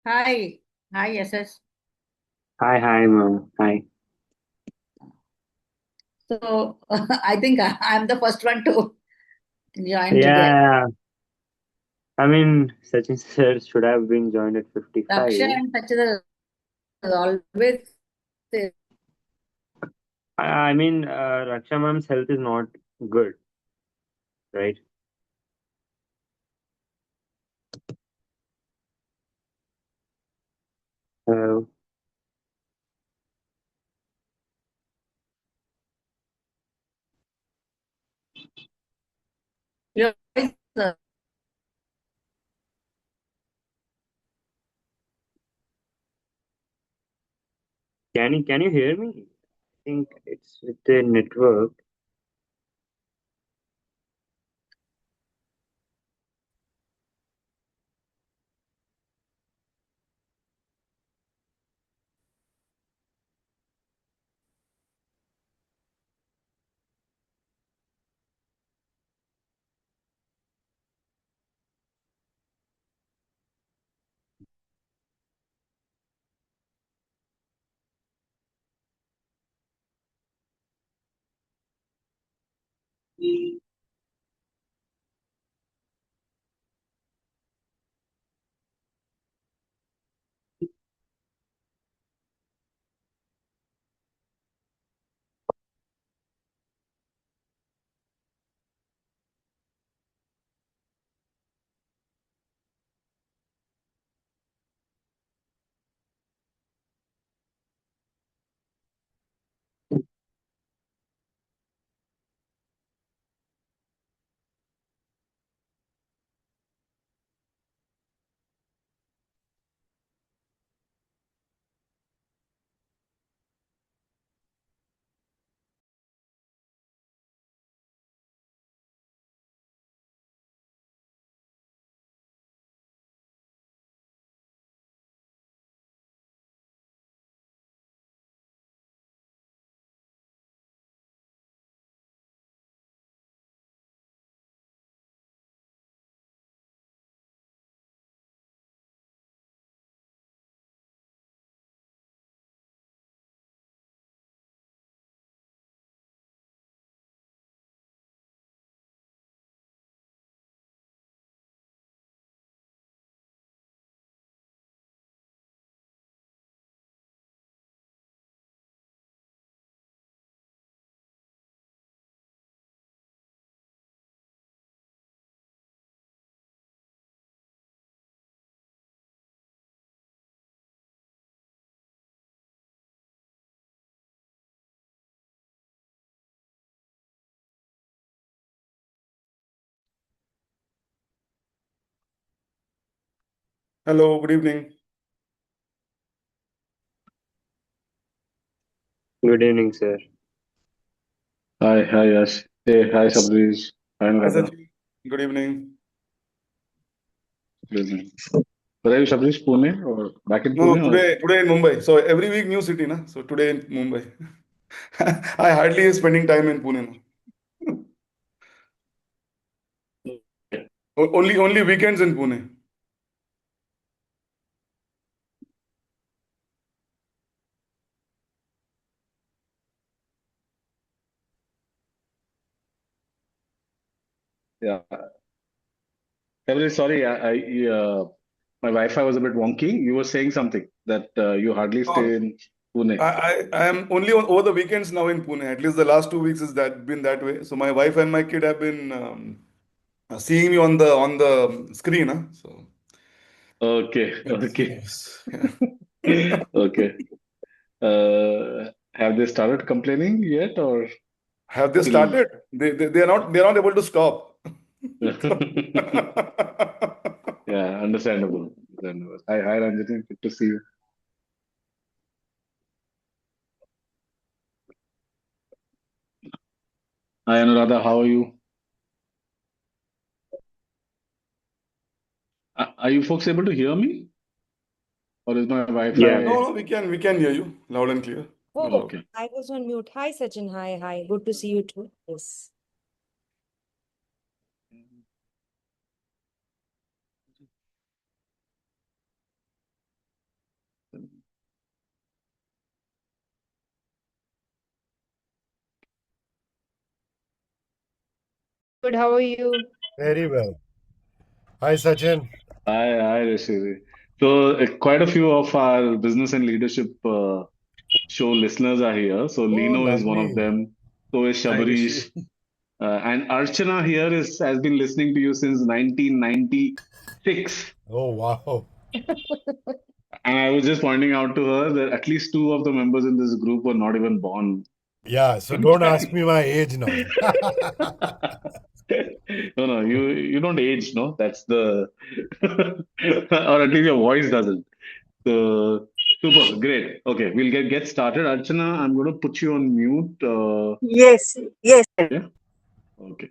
Hi. Hi, SS. Hi, ma'am. Hi. So I think I'm the first one to join today. Yeah, I mean, Sachin sir should have been joined at Raksha 55. and Sachita always say, Raksha ma'am's health is not good, right? Uh, your voice, can you hear me? I think it's with the network. Hello, good evening. Good evening, sir. Hi, Yash. Hey, hi, Sabri. Hi, Hi, Anuradha. Sachin. Good evening. Good evening. Where are you, Sabri? Pune or back in No, Pune or? today in Mumbai. So every week new city, na? So today in Mumbai. I hardly spending time in Pune now. Only weekends in Pune. Yeah. Sabri, sorry, my Wi-Fi was a bit wonky. You were saying something that you hardly Um, stay in Pune. I am only over the weekends now in Pune. At least the last 2 weeks has that been that way. So my wife and my kid have been seeing me on the screen. Huh? So Okay, okay, yes, yeah. okay. Have they started complaining yet or Have they still? started? They are not able to stop. Yeah, understandable. Understandable. Hi, Ranjini. Good to see you. Hi, Anuradha. How are you? Are you folks able to hear me? Or is my Yeah, No, Wi-Fi? no, we can hear you loud and clear. Oh, Okay. I was on mute. Hi, Sachin. Hi. Good to see you too. Yes. Good. How are you? Very well. Hi, Sachin. Hi, Rishi. So, quite a few of our business and leadership show listeners are here. So, Oh, Lino is one of lovely. them. So is Hi, Shabarish. Rishi. And Archana here has been listening to you since 1996. Oh, wow. And I was just pointing out to her that at least two of the members in this group were not even born Yeah, so don't ask sometime. me my age now. No, you don't age, no? That's the, or at least your voice doesn't. So super, great. Okay, we'll get started. Archana, I'm going to put you on mute. Yes, yes. Yeah. Okay.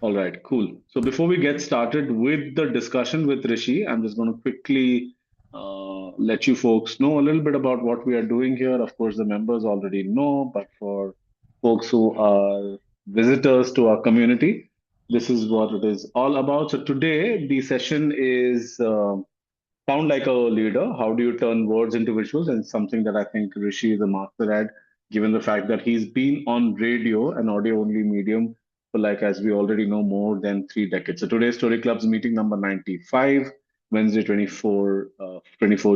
All right. Cool. So before we get started with the discussion with Rishi, I'm just going to quickly let you folks know a little bit about what we are doing here. Of course, the members already know, but for folks who are visitors to our community, this is what it is all about. So today, the session is. Sound like a leader. How do you turn words into visuals? And something that I think Rishi is a master at, given the fact that he's been on radio, an audio only medium, for like, as we already know, more than 3 decades. So today's Story Club's meeting number 95, Wednesday, 24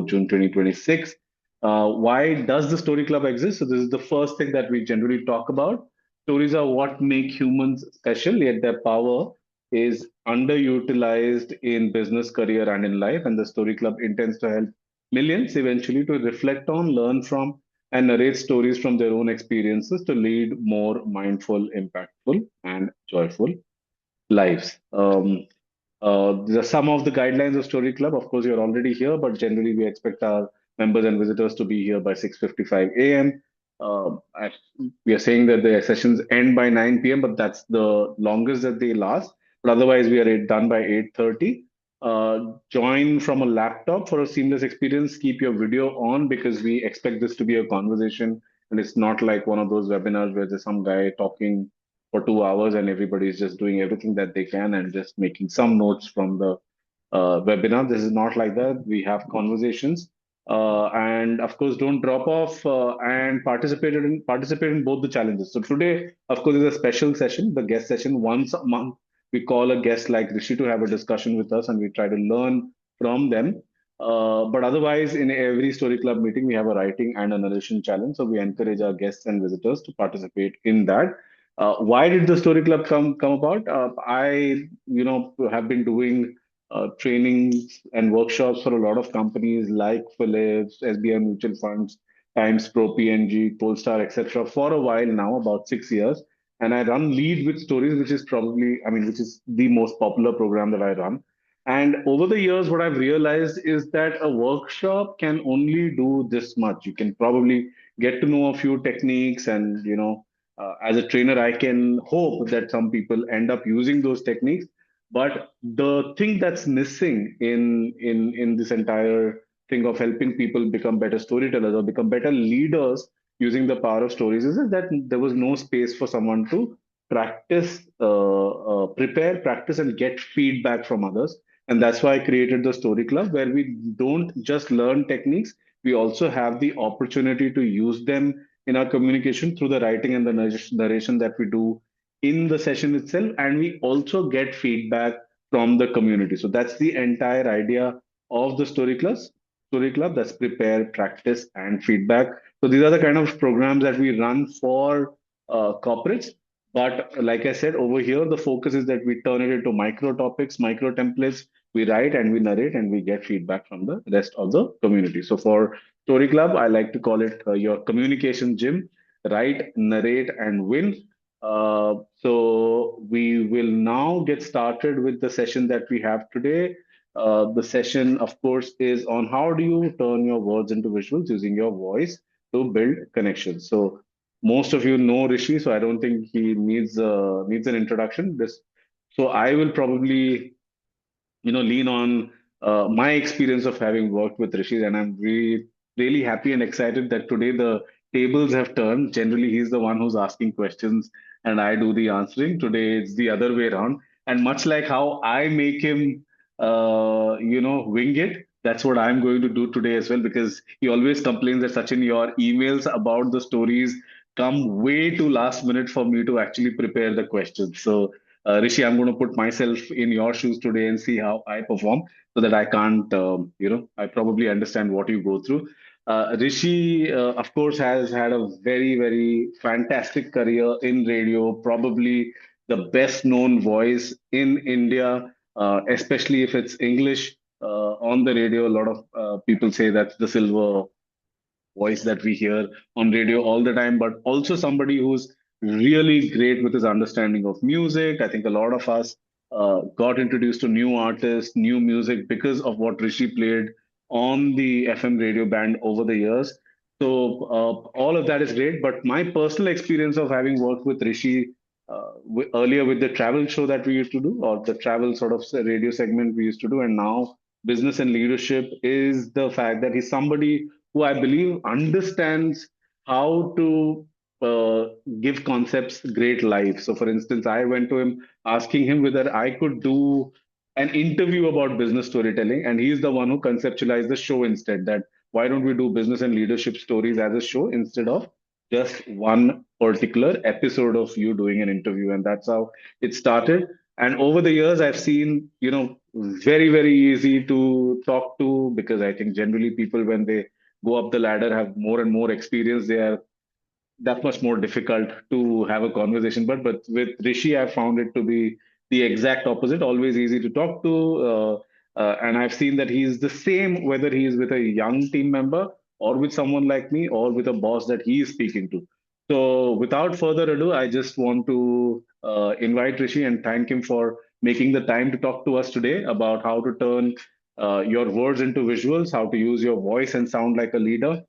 June 2026. Why does the Story Club exist? So this is the first thing that we generally talk about. Stories are what make humans special, yet their power is underutilized in business, career, and in life. And the Story Club intends to help millions eventually to reflect on, learn from, and narrate stories from their own experiences to lead more mindful, impactful, and joyful lives. These are some of the guidelines of Story Club. Of course, you're already here, but generally we expect our members and visitors to be here by 6:55 a.m. We are saying that the sessions end by 9 p.m., but that's the longest that they last. But otherwise, we are done by 8:30. Join from a laptop for a seamless experience. Keep your video on because we expect this to be a conversation, and it's not like one of those webinars where there's some guy talking for 2 hours and everybody's just doing everything that they can and just making some notes from the webinar. This is not like that. We have conversations, and of course, don't drop off and participate in both the challenges. So today, of course, is a special session, the guest session. Once a month, we call a guest like Rishi to have a discussion with us, and we try to learn from them. But otherwise, in every Story Club meeting, we have a writing and a narration challenge. So we encourage our guests and visitors to participate in that. Why did the Story Club come about? Have been doing trainings and workshops for a lot of companies like Philips, SBI Mutual Funds, Times Pro, PNG, Polestar, etc. for a while now, about 6 years. And I run Lead with Stories, which is which is the most popular program that I run. And over the years, what I've realized is that a workshop can only do this much. You can probably get to know a few techniques and, as a trainer, I can hope that some people end up using those techniques. But the thing that's missing in this entire thing of helping people become better storytellers or become better leaders using the power of stories is that there was no space for someone to prepare, practice, and get feedback from others. And that's why I created the Story Club, where we don't just learn techniques, we also have the opportunity to use them in our communication through the writing and the narration that we do in the session itself. And we also get feedback from the community. So that's the entire idea of the Story Club, that's prepare, practice, and feedback. So these are the kind of programs that we run for corporates. But like I said, over here, the focus is that we turn it into micro topics, micro templates. We write and we narrate and we get feedback from the rest of the community. So for Story Club, I like to call it your communication gym. Write, narrate, and win. So we will now get started with the session that we have today. The session, of course, is on how do you turn your words into visuals using your voice to build connections. So most of you know Rishi, so I don't think he needs an introduction. So I will probably lean on my experience of having worked with Rishi, and I'm really happy and excited that today the tables have turned. Generally, he's the one who's asking questions, and I do the answering. Today, it's the other way around, and much like how I make him, wing it. That's what I'm going to do today as well, because he always complains that Sachin, your emails about the stories come way too last minute for me to actually prepare the questions. So, Rishi, I'm going to put myself in your shoes today and see how I perform so that I can't, I probably understand what you go through. Rishi, of course, has had a very, very fantastic career in radio, probably the best known voice in India, especially if it's English on the radio. A lot of people say that's the silver voice that we hear on radio all the time, but also somebody who's really great with his understanding of music. I think a lot of us got introduced to new artists, new music because of what Rishi played on the FM radio band over the years. So all of that is great. But my personal experience of having worked with Rishi earlier with the travel show that we used to do, or the travel sort of radio segment we used to do, and now business and leadership, is the fact that he's somebody who I believe understands how to uh, give concepts great life. So, for instance, I went to him asking him whether I could do an interview about business storytelling, and he's the one who conceptualized the show instead. That why don't we do business and leadership stories as a show instead of just one particular episode of you doing an interview? And that's how it started. And over the years, I've seen, very, very easy to talk to, because I think generally people, when they go up the ladder, have more and more experience, they are that much more difficult to have a conversation. But with Rishi, I found it to be the exact opposite. Always easy to talk to, and I've seen that he's the same whether he's with a young team member or with someone like me or with a boss that he is speaking to. So without further ado, I just want to invite Rishi and thank him for making the time to talk to us today about how to turn your words into visuals, how to use your voice and sound like a leader,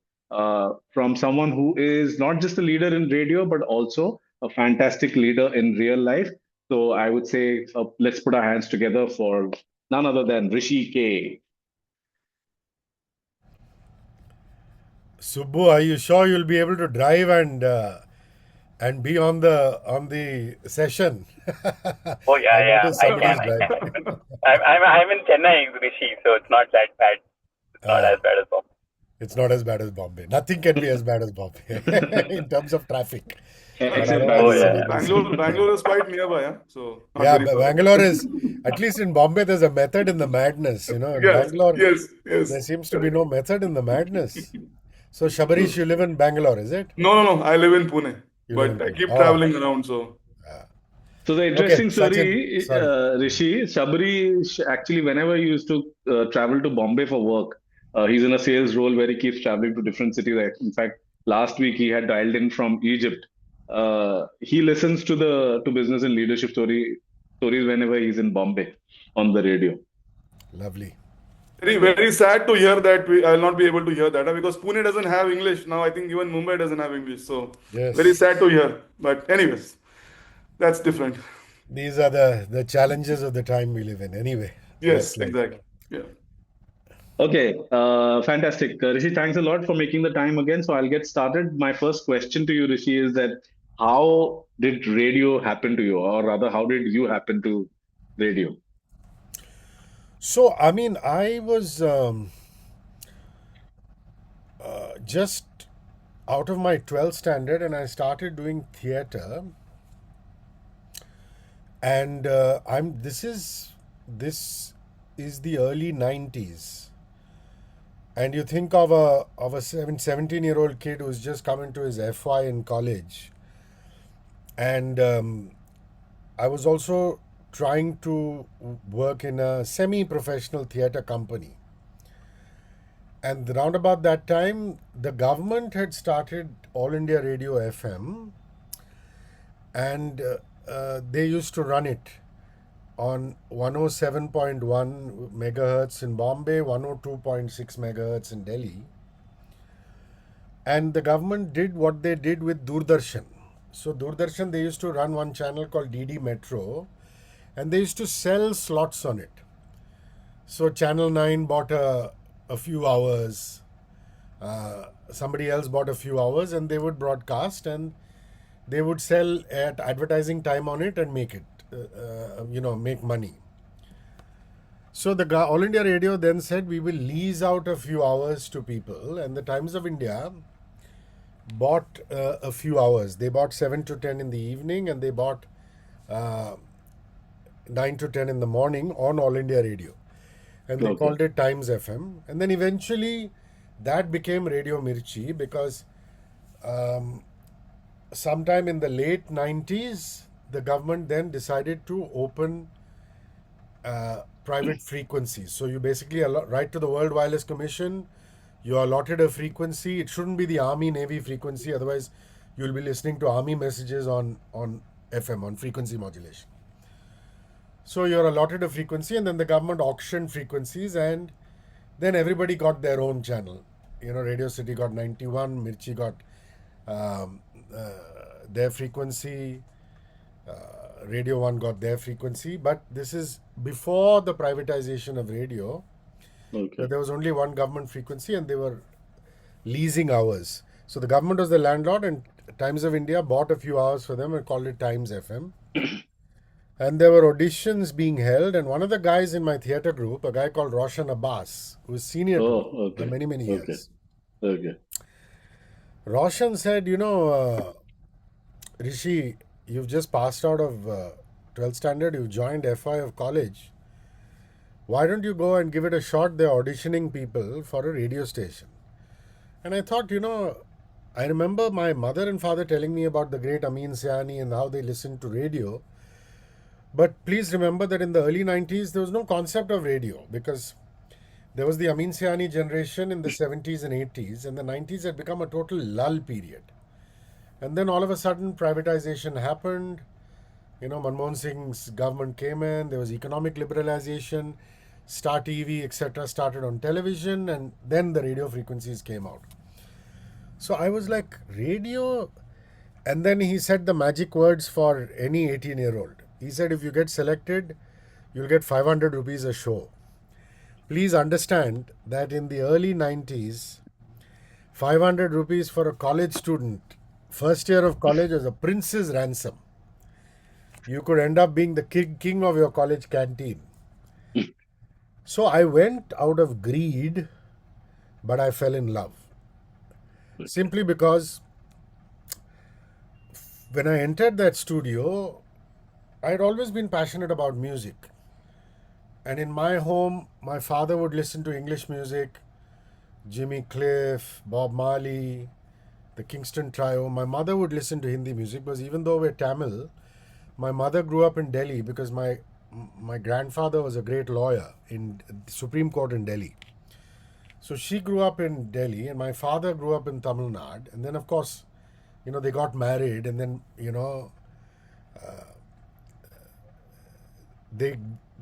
from someone who is not just a leader in radio, but also a fantastic leader in real life. So I would say, let's put our hands together for none other than Rishi K. Subbu, are you sure you'll be able to drive and be on the session? Oh yeah, I yeah, noticed I somebody's can. driving. I'm in Chennai, Rishi, so it's not that bad. It's not as Ah, bad as Bombay. it's not as bad as Bombay. Nothing can be as bad as Bombay in terms of traffic. But Actually, Oh otherwise, yeah. we'll Bangalore, see. Bangalore is quite nearby, yeah? So not Yeah, very far. Bangalore is, at least in Bombay, there's a method in the madness. In Yes, Bangalore, yes, yes. there seems to be Correct. no method in the madness. So, Shabarish, you live in Bangalore, is it? No, no, no. I live in Pune, You live in but I Pune. keep Oh, traveling around. So So the okay. interesting Sachin, story, sorry. Rishi, Sabri, actually, whenever he used to travel to Bombay for work, he's in a sales role where he keeps traveling to different cities. In fact, last week he had dialed in from Egypt. He listens to the to business and leadership stories whenever he's in Bombay on the radio. Lovely. very, very sad to hear that I'll not be able to hear that because Pune doesn't have English now. I think even Mumbai doesn't have English. So very Yes. sad to hear. But anyways, that's different. These are the challenges of the time we live in. Anyway, Yes, that's life. exactly. Yeah. Okay, fantastic. Rishi, thanks a lot for making the time again. So I'll get started. My first question to you, Rishi, is that how did radio happen to you, or rather, how did you happen to radio? So, I mean, I was just out of my 12th standard and I started doing theater. And this is the early 90s. And you think of a 17-year-old kid who's just come into his FY in college. And I was also trying to work in a semi-professional theater company. And round about that time, the government had started All India Radio FM, and they used to run it on 107.1 megahertz in Bombay, 102.6 megahertz in Delhi. And the government did what they did with Doordarshan. So Doordarshan, they used to run one channel called DD Metro, and they used to sell slots on it. So Channel 9 bought a few hours, somebody else bought a few hours, and they would broadcast and they would sell at advertising time on it and make it, make money. So the All India Radio then said we will lease out a few hours to people, and the Times of India bought a few hours. They bought 7 to 10 in the evening, and they bought uh, 9 to 10 in the morning on All India Radio. And they Okay. called it Times FM. And then eventually that became Radio Mirchi, because sometime in the late 90s, the government then decided to open private frequencies. So you basically write to the World Wireless Commission, you are allotted a frequency. It shouldn't be the Army Navy frequency, otherwise you'll be listening to Army messages on FM, on frequency modulation. So you're allotted a frequency, and then the government auctioned frequencies, and then everybody got their own channel. Radio City got 91, Mirchi got um, their frequency, Radio 1 got their frequency. But this is before the privatization of radio, Okay. where there was only one government frequency and they were leasing hours. So the government was the landlord, and Times of India bought a few hours for them and called it Times FM. And there were auditions being held, and one of the guys in my theatre group, a guy called Roshan Abbas, who was senior to me Oh, for okay. many, many Okay. years. Okay. Roshan said, Rishi, you've just passed out of 12th standard, you've joined FI of college. Why don't you go and give it a shot? They're auditioning people for a radio station. And I thought, I remember my mother and father telling me about the great Amin Siani and how they listened to radio. But please remember that in the early 90s, there was no concept of radio, because there was the Amin Siani generation in the 70s and 80s, and the 90s had become a total lull period. And then all of a sudden, privatization happened. Manmohan Singh's government came in, there was economic liberalization, Star TV, etc. started on television, and then the radio frequencies came out. So I was like, radio? And then he said the magic words for any 18-year-old. He said, if you get selected, you'll get 500 rupees a show. Please understand that in the early 90s, 500 rupees for a college student, first year of college, was a prince's ransom. You could end up being the king of your college canteen. So I went out of greed, but I fell in love. Simply because when I entered that studio, I had always been passionate about music. And in my home, my father would listen to English music, Jimmy Cliff, Bob Marley, the Kingston Trio. My mother would listen to Hindi music, because even though we're Tamil, my mother grew up in Delhi, because my grandfather was a great lawyer in the Supreme Court in Delhi. So she grew up in Delhi, and my father grew up in Tamil Nadu. And then, of course, they got married, and then,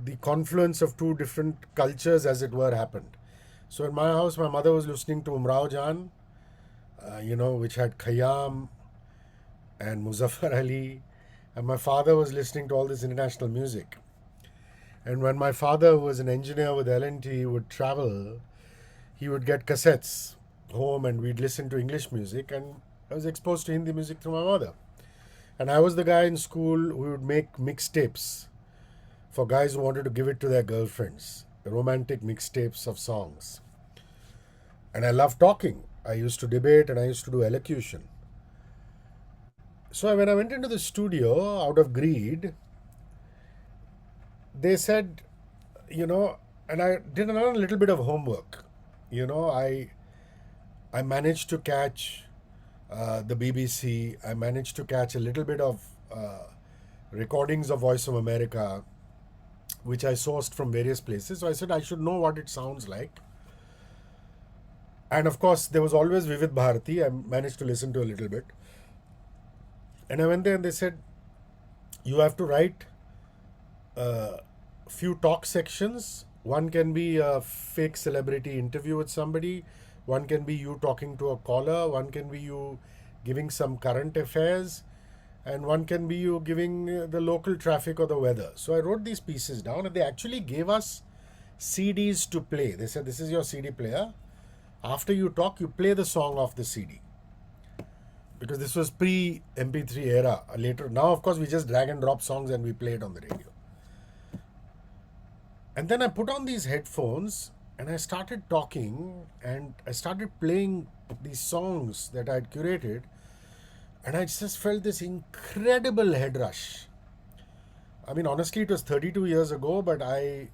the confluence of two different cultures, as it were, happened. So in my house, my mother was listening to Umrao Jan, which had Khayyam and Muzaffar Ali, and my father was listening to all this international music. And when my father, who was an engineer with L&T, would travel, he would get cassettes home, and we'd listen to English music, and I was exposed to Hindi music through my mother. And I was the guy in school who would make mixtapes for guys who wanted to give it to their girlfriends, romantic mixtapes of songs. And I loved talking. I used to debate, and I used to do elocution. So when I went into the studio out of greed, they said, and I did a little bit of homework. I managed to catch the BBC. I managed to catch a little bit of recordings of Voice of America, which I sourced from various places. So I said I should know what it sounds like. And of course, there was always Vivid Bharati. I managed to listen to a little bit. And I went there, and they said, you have to write a few talk sections. One can be a fake celebrity interview with somebody. One can be you talking to a caller. One can be you giving some current affairs. And one can be you giving the local traffic or the weather. So I wrote these pieces down, and they actually gave us CDs to play. They said, this is your CD player. After you talk, you play the song off the CD. Because this was pre-MP3 era. Later, now of course we just drag and drop songs and we play it on the radio. And then I put on these headphones, and I started talking, and I started playing these songs that I'd curated, and I just felt this incredible head rush. I mean, honestly, it was 32 years ago, but I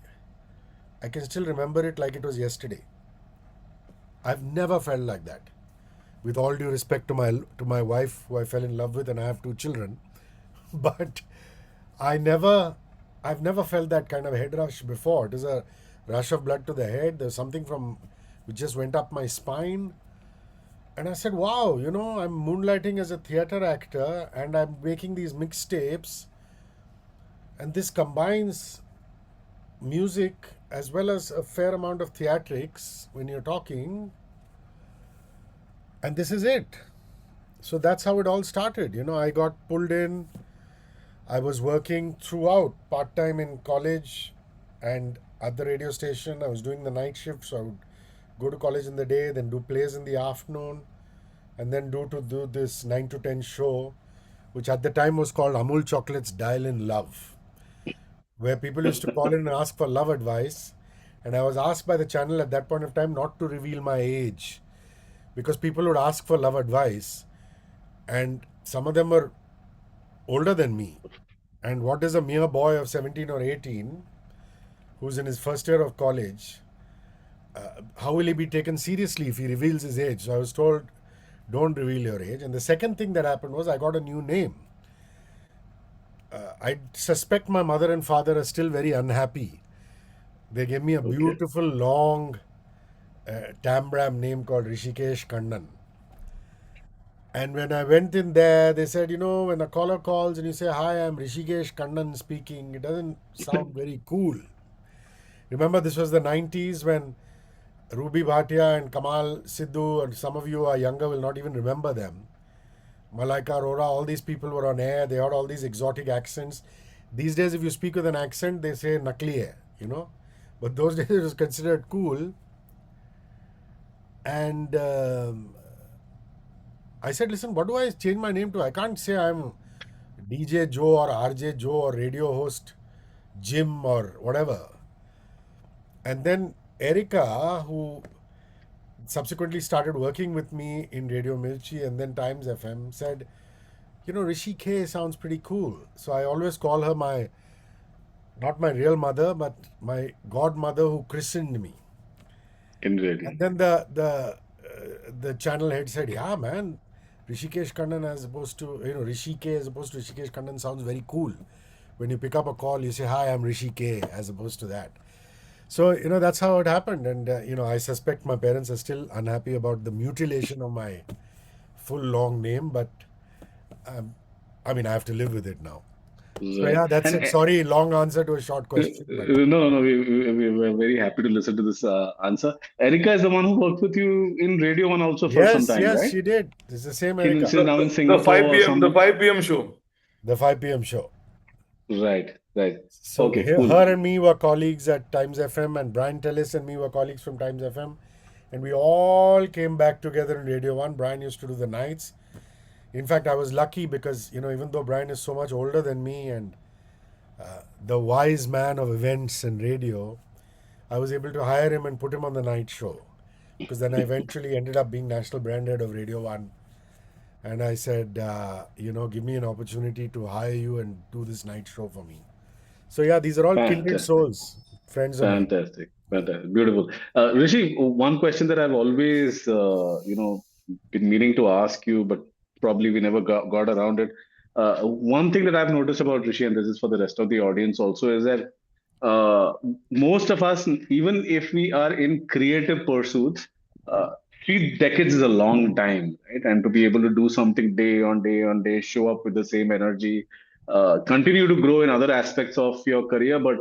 can still remember it like it was yesterday. I've never felt like that. With all due respect to my wife, who I fell in love with, and I have 2 children, but I never, I've never felt that kind of head rush before. It was a rush of blood to the head. There's something which just went up my spine, and I said, "Wow, I'm moonlighting as a theater actor, and I'm making these mixtapes, and this combines music as well as a fair amount of theatrics when you're talking, and this is it." So that's how it all started. I got pulled in. I was working throughout, part time in college and at the radio station. I was doing the night shift, so I would go to college in the day, then do plays in the afternoon, and then do this 9 to 10 show, which at the time was called Amul Chocolates Dial in Love, where people used to call in and ask for love advice. And I was asked by the channel at that point of time not to reveal my age, because people would ask for love advice, and some of them were older than me. And what is a mere boy of 17 or 18 who's in his first year of college? How will he be taken seriously if he reveals his age? So I was told, don't reveal your age. And the second thing that happened was I got a new name. I suspect my mother and father are still very unhappy. They gave me a Okay. beautiful, long Tambram name called Rishikesh Kannan. And when I went in there, they said, when a caller calls and you say, "Hi, I'm Rishikesh Kannan speaking," it doesn't sound very cool. Remember, this was the 90s when Ruby Bhatia and Kamal Sidhu, and some of you are younger, will not even remember them. Malaika Arora, all these people were on air. They had all these exotic accents. These days, if you speak with an accent, they say nakli hai, But those days it was considered cool. And I said, "Listen, what do I change my name to? I can't say I'm DJ Joe or RJ Joe or radio host Jim or whatever." And then Erica, who subsequently started working with me in Radio Mirchi and then Times FM, said, "Rishi K sounds pretty cool." So I always call her not my real mother, but my godmother who christened me. In radio. And then the channel head said, "Yeah, man, Rishikesh Kannan as opposed to, Rishi K as opposed to Rishikesh Kannan sounds very cool. When you pick up a call, you say, 'Hi, I'm Rishi K,' as opposed to that." So, that's how it happened. And, I suspect my parents are still unhappy about the mutilation of my full long name, but I have to live with it now. So, Right. yeah, that's And it. Sorry, long answer to a short question. But no. We're very happy to listen to this answer. Erica is the one who worked with you in Radio One also for some time, yes, right? she did. It's the same Erica. She's now in The Singapore 5 or p.m. the somewhere. 5 p.m. show. The 5 p.m. show. Right. So Okay, her cool. and me were colleagues at Times FM, and Brian Tellis and me were colleagues from Times FM. And we all came back together in Radio 1. Brian used to do the nights. In fact, I was lucky because, even though Brian is so much older than me and the wise man of events and radio, I was able to hire him and put him on the night show. Because then I eventually ended up being national brand head of Radio 1. And I said, give me an opportunity to hire you and do this night show for me. So, yeah, these are all kindred Fantastic. souls, friends of mine. Fantastic. Beautiful. Rishi, one question that I've always, been meaning to ask you, but probably we never got around it. One thing that I've noticed about Rishi, and this is for the rest of the audience also, is that uh, most of us, even if we are in creative pursuits, uh, 3 decades is a long time, right? And to be able to do something day on day on day, show up with the same energy, continue to grow in other aspects of your career, but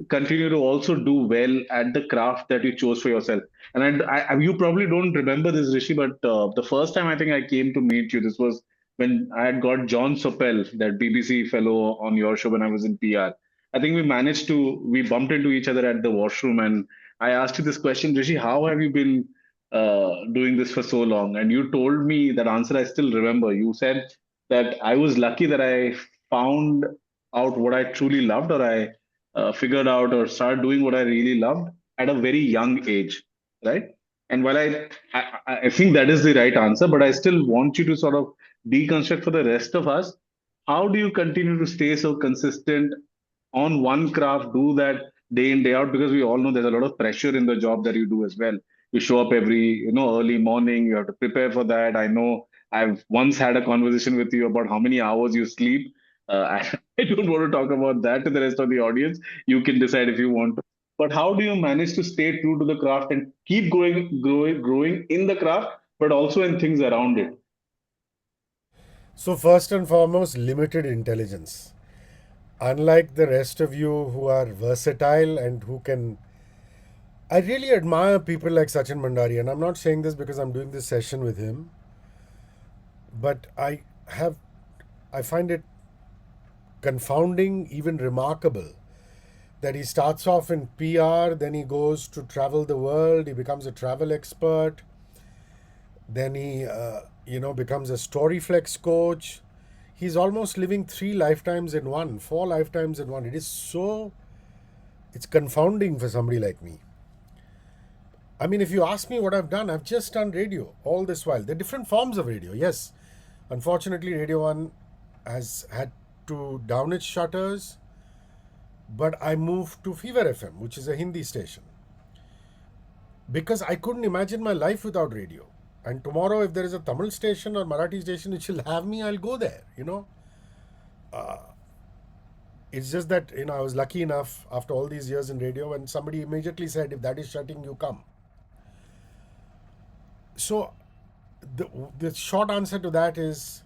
continue to also do well at the craft that you chose for yourself. And you probably don't remember this, Rishi, but the first time I think I came to meet you, this was when I had got John Sopel, that BBC fellow, on your show when I was in PR. I think we bumped into each other at the washroom, and I asked you this question, Rishi, how have you been doing this for so long? And you told me that answer I still remember. You said that I was lucky that I found out what I truly loved, or I figured out or started doing what I really loved at a very young age, right? And while I think that is the right answer, but I still want you to sort of deconstruct for the rest of us. How do you continue to stay so consistent on one craft, do that day in, day out? Because we all know there's a lot of pressure in the job that you do as well. You show up every, early morning, you have to prepare for that. I know I've once had a conversation with you about how many hours you sleep. I don't want to talk about that to the rest of the audience. You can decide if you want to. But how do you manage to stay true to the craft and keep growing in the craft, but also in things around it? So, first and foremost, limited intelligence. Unlike the rest of you who are versatile and who can. I really admire people like Sachin Bhandary, and I'm not saying this because I'm doing this session with him, but I find it confounding, even remarkable, that he starts off in PR, then he goes to travel the world, he becomes a travel expert, then he becomes a Storyflex coach. He's almost living 3 lifetimes in one, 4 lifetimes in one. It's confounding for somebody like me. I mean, if you ask me what I've done, I've just done radio all this while. There are different forms of radio, yes. Unfortunately, Radio 1 has had to down its shutters, but I moved to Fever FM, which is a Hindi station, because I couldn't imagine my life without radio. And tomorrow, if there is a Tamil station or Marathi station which will have me, I'll go there, It's just that, I was lucky enough after all these years in radio, and somebody immediately said, if that is shutting, you come. So, the short answer to that is,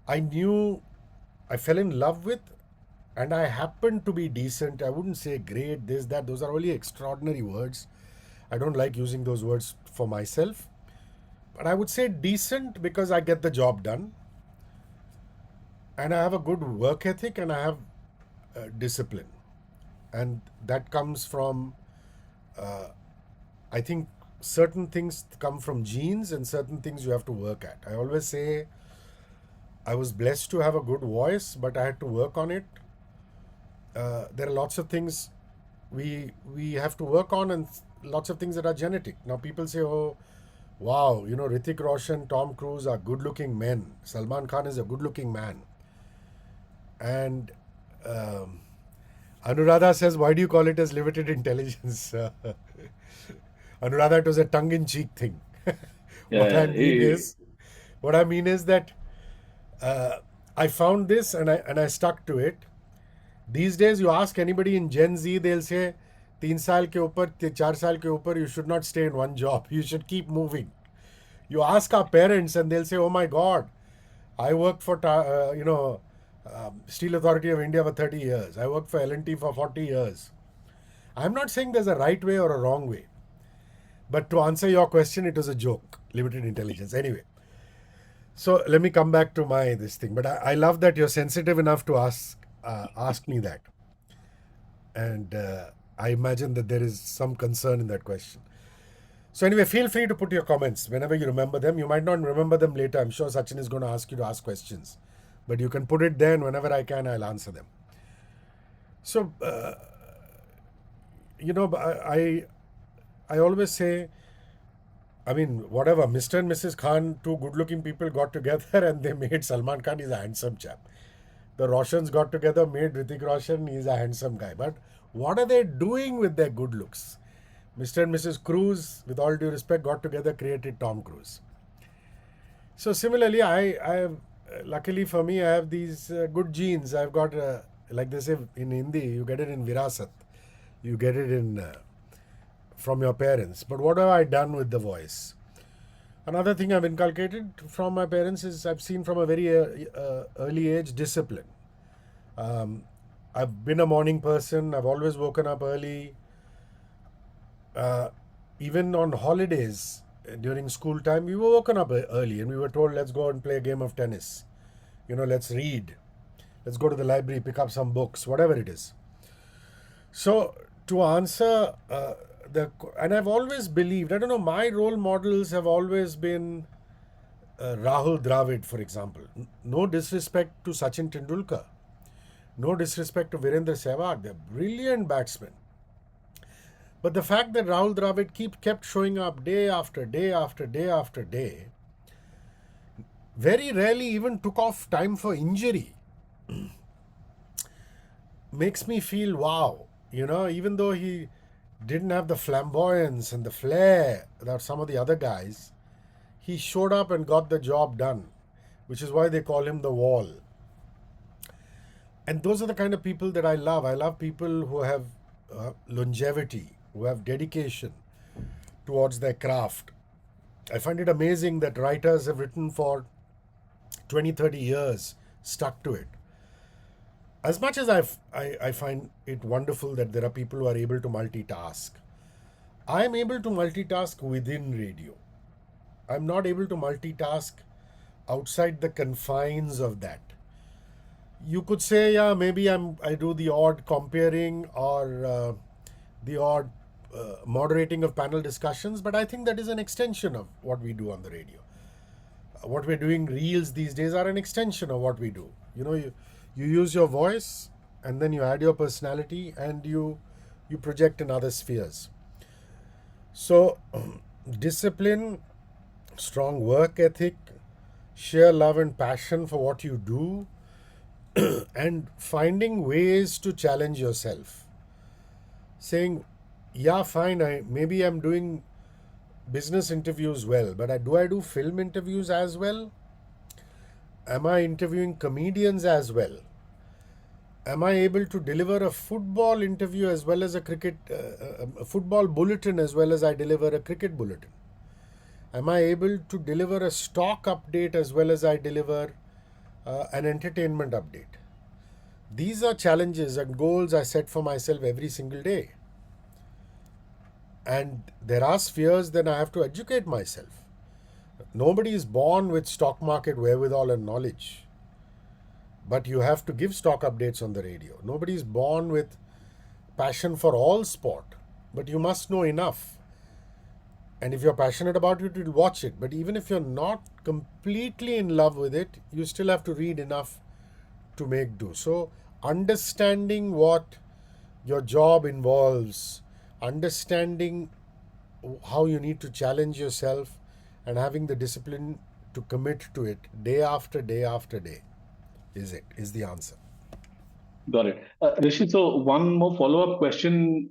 I fell in love with, and I happened to be decent. I wouldn't say great, this, that. Those are only extraordinary words. I don't like using those words for myself. But I would say decent because I get the job done. And I have a good work ethic, and I have discipline. And that comes from, I think, certain things come from genes and certain things you have to work at. I always say I was blessed to have a good voice, but I had to work on it. There are lots of things we have to work on, and lots of things that are genetic. Now people say, oh, wow, Hrithik Roshan, Tom Cruise are good-looking men. Salman Khan is a good-looking man. And Anuradha says, why do you call it as limited intelligence? Anuradha, it was a tongue-in-cheek thing. What I mean is that I found this and I stuck to it. These days, you ask anybody in Gen Z, they'll say, 3 saal ke upar, 4 saal ke upar, you should not stay in one job. You should keep moving. You ask our parents and they'll say, oh my God, I worked for, Steel Authority of India for 30 years. I worked for L&T for 40 years. I'm not saying there's a right way or a wrong way. But to answer your question, it was a joke, limited intelligence. Anyway, so let me come back to this thing. But I love that you're sensitive enough to ask me that. And I imagine that there is some concern in that question. So anyway, feel free to put your comments whenever you remember them. You might not remember them later. I'm sure Sachin is going to ask you to ask questions. But you can put it there, and whenever I can, I'll answer them. So, I always say, I mean, whatever, Mr. and Mrs. Khan, 2 good-looking people got together and they made Salman Khan. He's a handsome chap. The Roshans got together, made Hrithik Roshan. He's a handsome guy. But what are they doing with their good looks? Mr. and Mrs. Cruise, with all due respect, got together, created Tom Cruise. So similarly, luckily for me, I have these good genes. I've got, like they say in Hindi, you get it in virasat. You get it from your parents. But what have I done with the voice? Another thing I've inculcated from my parents is I've seen from a very early age discipline. I've been a morning person. I've always woken up early. Even on holidays during school time, we were woken up early and we were told, let's go and play a game of tennis. Let's read. Let's go to the library, pick up some books, whatever it is. So to answer and I've always believed, I don't know, my role models have always been Rahul Dravid, for example. No disrespect to Sachin Tendulkar. No disrespect to Virendra Sehwag. They're brilliant batsmen. But the fact that Rahul Dravid kept showing up day after day after day after day, very rarely even took off time for injury, makes me feel wow. Even though he didn't have the flamboyance and the flair that some of the other guys, he showed up and got the job done, which is why they call him the Wall. And those are the kind of people that I love. I love people who have longevity, who have dedication towards their craft. I find it amazing that writers have written for 20, 30 years, stuck to it. As much as I find it wonderful that there are people who are able to multitask, I am able to multitask within radio. I'm not able to multitask outside the confines of that. You could say, yeah, maybe I do the odd comparing or the odd moderating of panel discussions, but I think that is an extension of what we do on the radio. What we're doing, reels these days, are an extension of what we do. You use your voice and then you add your personality and you project in other spheres. So discipline, strong work ethic, sheer love and passion for what you do, and finding ways to challenge yourself. Saying, yeah, fine, maybe I'm doing business interviews well, but do I do film interviews as well? Am I interviewing comedians as well? Am I able to deliver a football interview as well as a football bulletin as well as I deliver a cricket bulletin? Am I able to deliver a stock update as well as I deliver an entertainment update? These are challenges and goals I set for myself every single day. And there are spheres that I have to educate myself. Nobody is born with stock market wherewithal and knowledge. But you have to give stock updates on the radio. Nobody is born with passion for all sport. But you must know enough. And if you're passionate about it, you'll watch it. But even if you're not completely in love with it, you still have to read enough to make do. So understanding what your job involves, understanding how you need to challenge yourself, and having the discipline to commit to it day after day after day is the answer. Got it. Rishi, so one more follow-up question.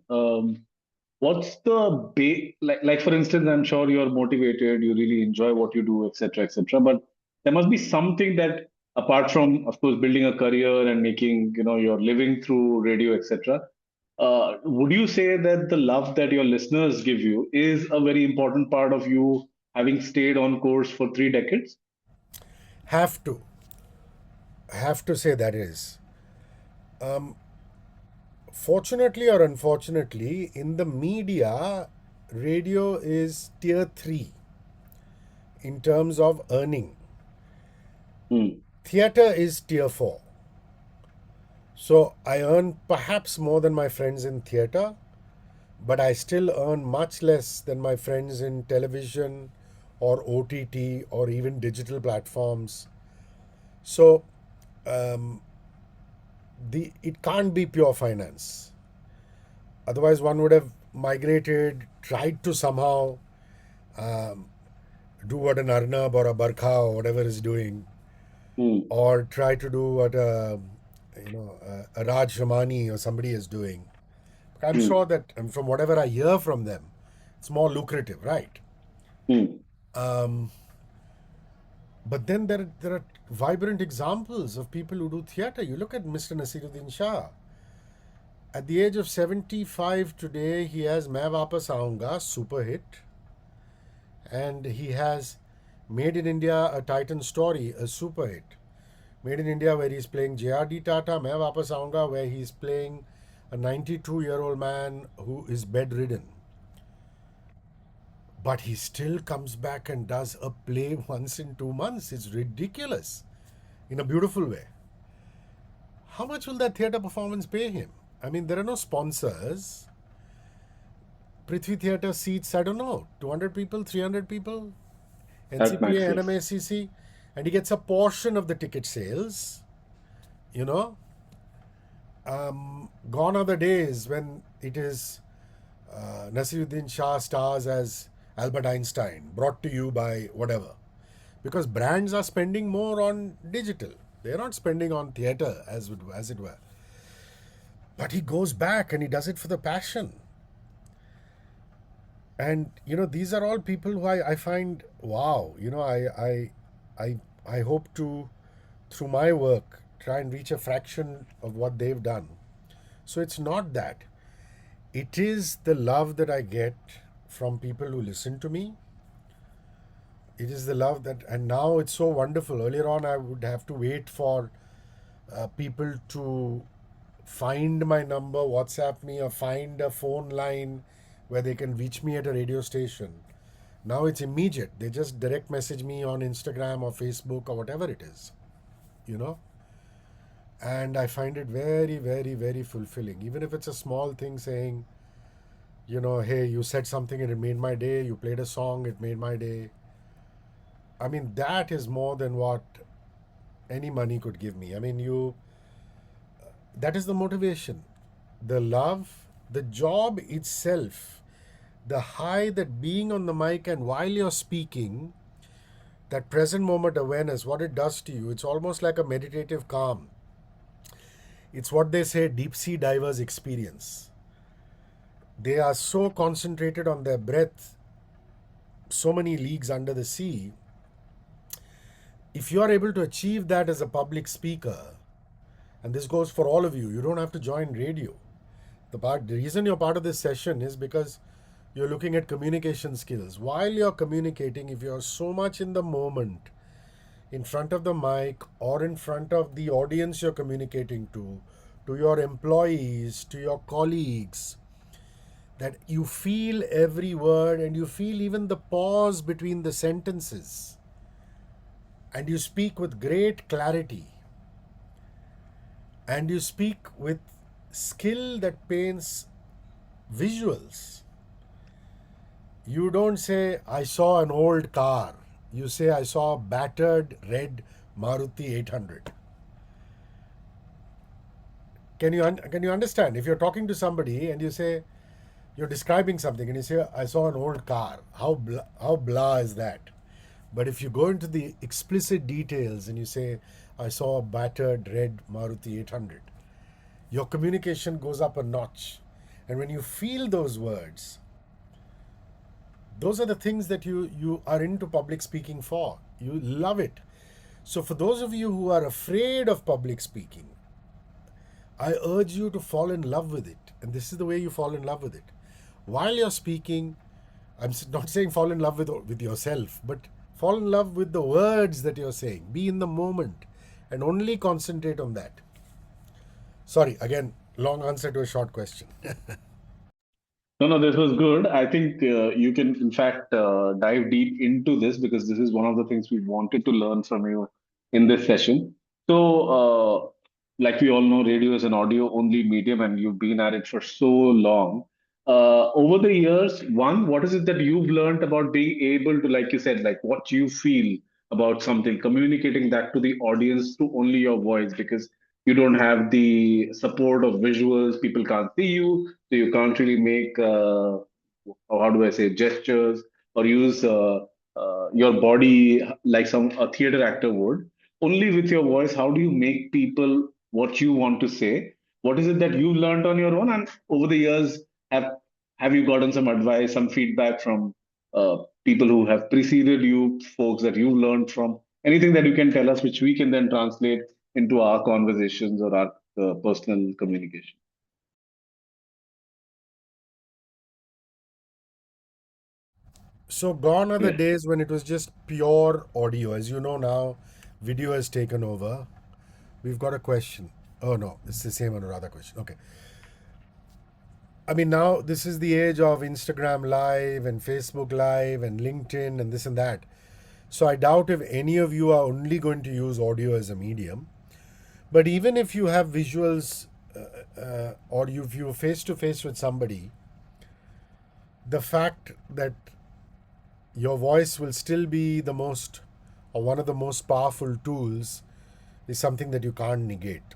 What's the like for instance, I'm sure you're motivated, you really enjoy what you do, etc., etc. But there must be something that, apart from, of course, building a career and making your living through radio, etc. Would you say that the love that your listeners give you is a very important part of you having stayed on course for 3 decades? Have to say that is. Fortunately or unfortunately, in the media, radio is tier 3 in terms of earning. Theatre is tier 4. So I earn perhaps more than my friends in theatre, but I still earn much less than my friends in television or OTT or even digital platforms. So it can't be pure finance. Otherwise, one would have migrated, tried to somehow do what an Arnab or a Barkha or whatever is doing, or try to do what a Raj Ramani or somebody is doing. But I'm sure that, and from whatever I hear from them, it's more lucrative, right? But then there are vibrant examples of people who do theatre. You look at Mr. Nasiruddin Shah. At the age of 75 today, he has Main Vapas Aaunga, super hit. And he has Made in India, a Titan Story, a super hit. Made in India, where he's playing J.R.D. Tata. Main Vapas Aaunga, where he's playing a 92-year-old man who is bedridden. But he still comes back and does a play once in 2 months. It's ridiculous in a beautiful way. How much will that theatre performance pay him? I mean, there are no sponsors. Prithvi Theatre seats, I don't know, 200 people, 300 people, NCPA, NMACC, and he gets a portion of the ticket sales. Gone are the days when it is Nasiruddin Shah stars as Albert Einstein, brought to you by whatever. Because brands are spending more on digital. They're not spending on theatre as it were. But he goes back and he does it for the passion. And these are all people who I find, wow, I hope to, through my work, try and reach a fraction of what they've done. So it's not that. It is the love that I get from people who listen to me. It is the love that, and now it's so wonderful. Earlier on, I would have to wait for people to find my number, WhatsApp me, or find a phone line where they can reach me at a radio station. Now it's immediate. They just direct message me on Instagram or Facebook or whatever it is, And I find it very, very, very fulfilling. Even if it's a small thing saying, hey, you said something and it made my day. You played a song, it made my day. I mean, that is more than what any money could give me. I mean, that is the motivation, the love, the job itself, the high that being on the mic and while you're speaking, that present moment awareness, what it does to you, it's almost like a meditative calm. It's what they say deep sea divers experience. They are so concentrated on their breath, so many leagues under the sea. If you are able to achieve that as a public speaker, and this goes for all of you, you don't have to join radio. The reason you're part of this session is because you're looking at communication skills. While you're communicating, if you're so much in the moment, in front of the mic or in front of the audience you're communicating to your employees, to your colleagues, that you feel every word and you feel even the pause between the sentences, and you speak with great clarity, and you speak with skill that paints visuals. You don't say, I saw an old car. You say, I saw a battered red Maruti 800. Can you understand? If you're talking to somebody and you say, you're describing something and you say, I saw an old car, how blah is that? But if you go into the explicit details and you say, I saw a battered red Maruti 800, your communication goes up a notch. And when you feel those words, those are the things that you are into public speaking for. You love it. So for those of you who are afraid of public speaking, I urge you to fall in love with it. And this is the way you fall in love with it. While you're speaking, I'm not saying fall in love with yourself, but fall in love with the words that you're saying. Be in the moment and only concentrate on that. Sorry, again, long answer to a short question. No, this was good. I think you can, in fact, dive deep into this because this is one of the things we wanted to learn from you in this session. So, like we all know, radio is an audio only medium and you've been at it for so long. Over the years, one, what is it that you've learned about being able to, like you said, like what you feel about something, communicating that to the audience through only your voice because you don't have the support of visuals, people can't see you, so you can't really make, or how do I say, gestures or use your body like a theater actor would. Only with your voice, how do you make people what you want to say? What is it that you've learned on your own? And over the years, have you gotten some advice, some feedback from people who have preceded you, folks that you've learned from? Anything that you can tell us, which we can then translate into our conversations or our personal communication? So gone are the Yeah. days when it was just pure audio. As you know now, video has taken over. We've got a question. Oh no, it's the same Anuradha question. Okay. I mean, now this is the age of Instagram Live and Facebook Live and LinkedIn and this and that. So I doubt if any of you are only going to use audio as a medium. But even if you have visuals or if you're face to face with somebody, the fact that your voice will still be the most or one of the most powerful tools is something that you can't negate.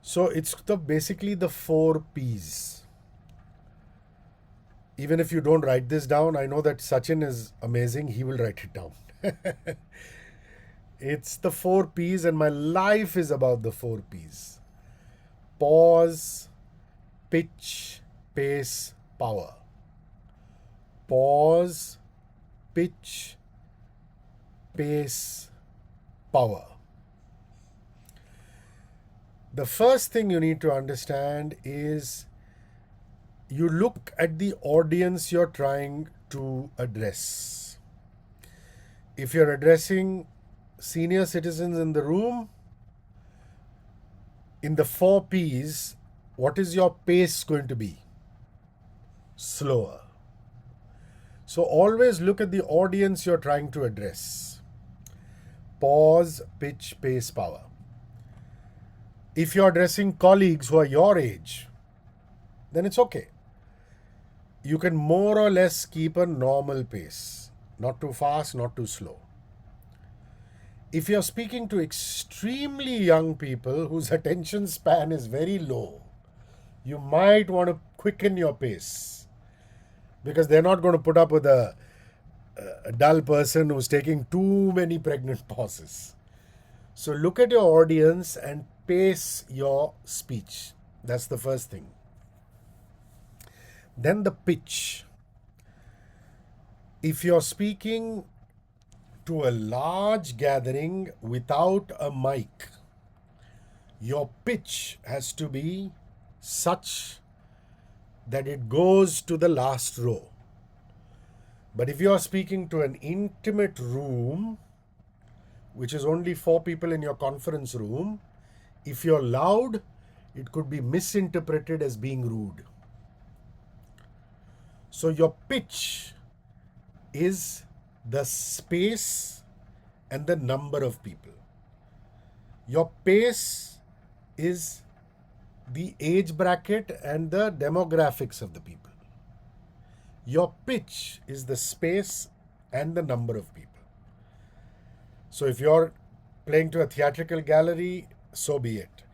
So it's basically the 4 P's. Even if you don't write this down, I know that Sachin is amazing. He will write it down. It's the 4 P's, and my life is about the 4 P's: pause, pitch, pace, power. Pause, pitch, pace, power. The first thing you need to understand is you look at the audience you're trying to address. If you're addressing senior citizens in the room, in the 4 P's, what is your pace going to be? Slower. So always look at the audience you're trying to address. Pause, pitch, pace, power. If you're addressing colleagues who are your age, then it's okay. You can more or less keep a normal pace. Not too fast, not too slow. If you're speaking to extremely young people whose attention span is very low, you might want to quicken your pace, because they're not going to put up with a dull person who's taking too many pregnant pauses. So look at your audience and pace your speech. That's the first thing. Then the pitch. If you're speaking to a large gathering without a mic, your pitch has to be such that it goes to the last row. But if you are speaking to an intimate room, which is only 4 people in your conference room, if you're loud, it could be misinterpreted as being rude. So your pitch is the space and the number of people. Your pace is the age bracket and the demographics of the people. Your pitch is the space and the number of people. So if you're playing to a theatrical gallery, so be it.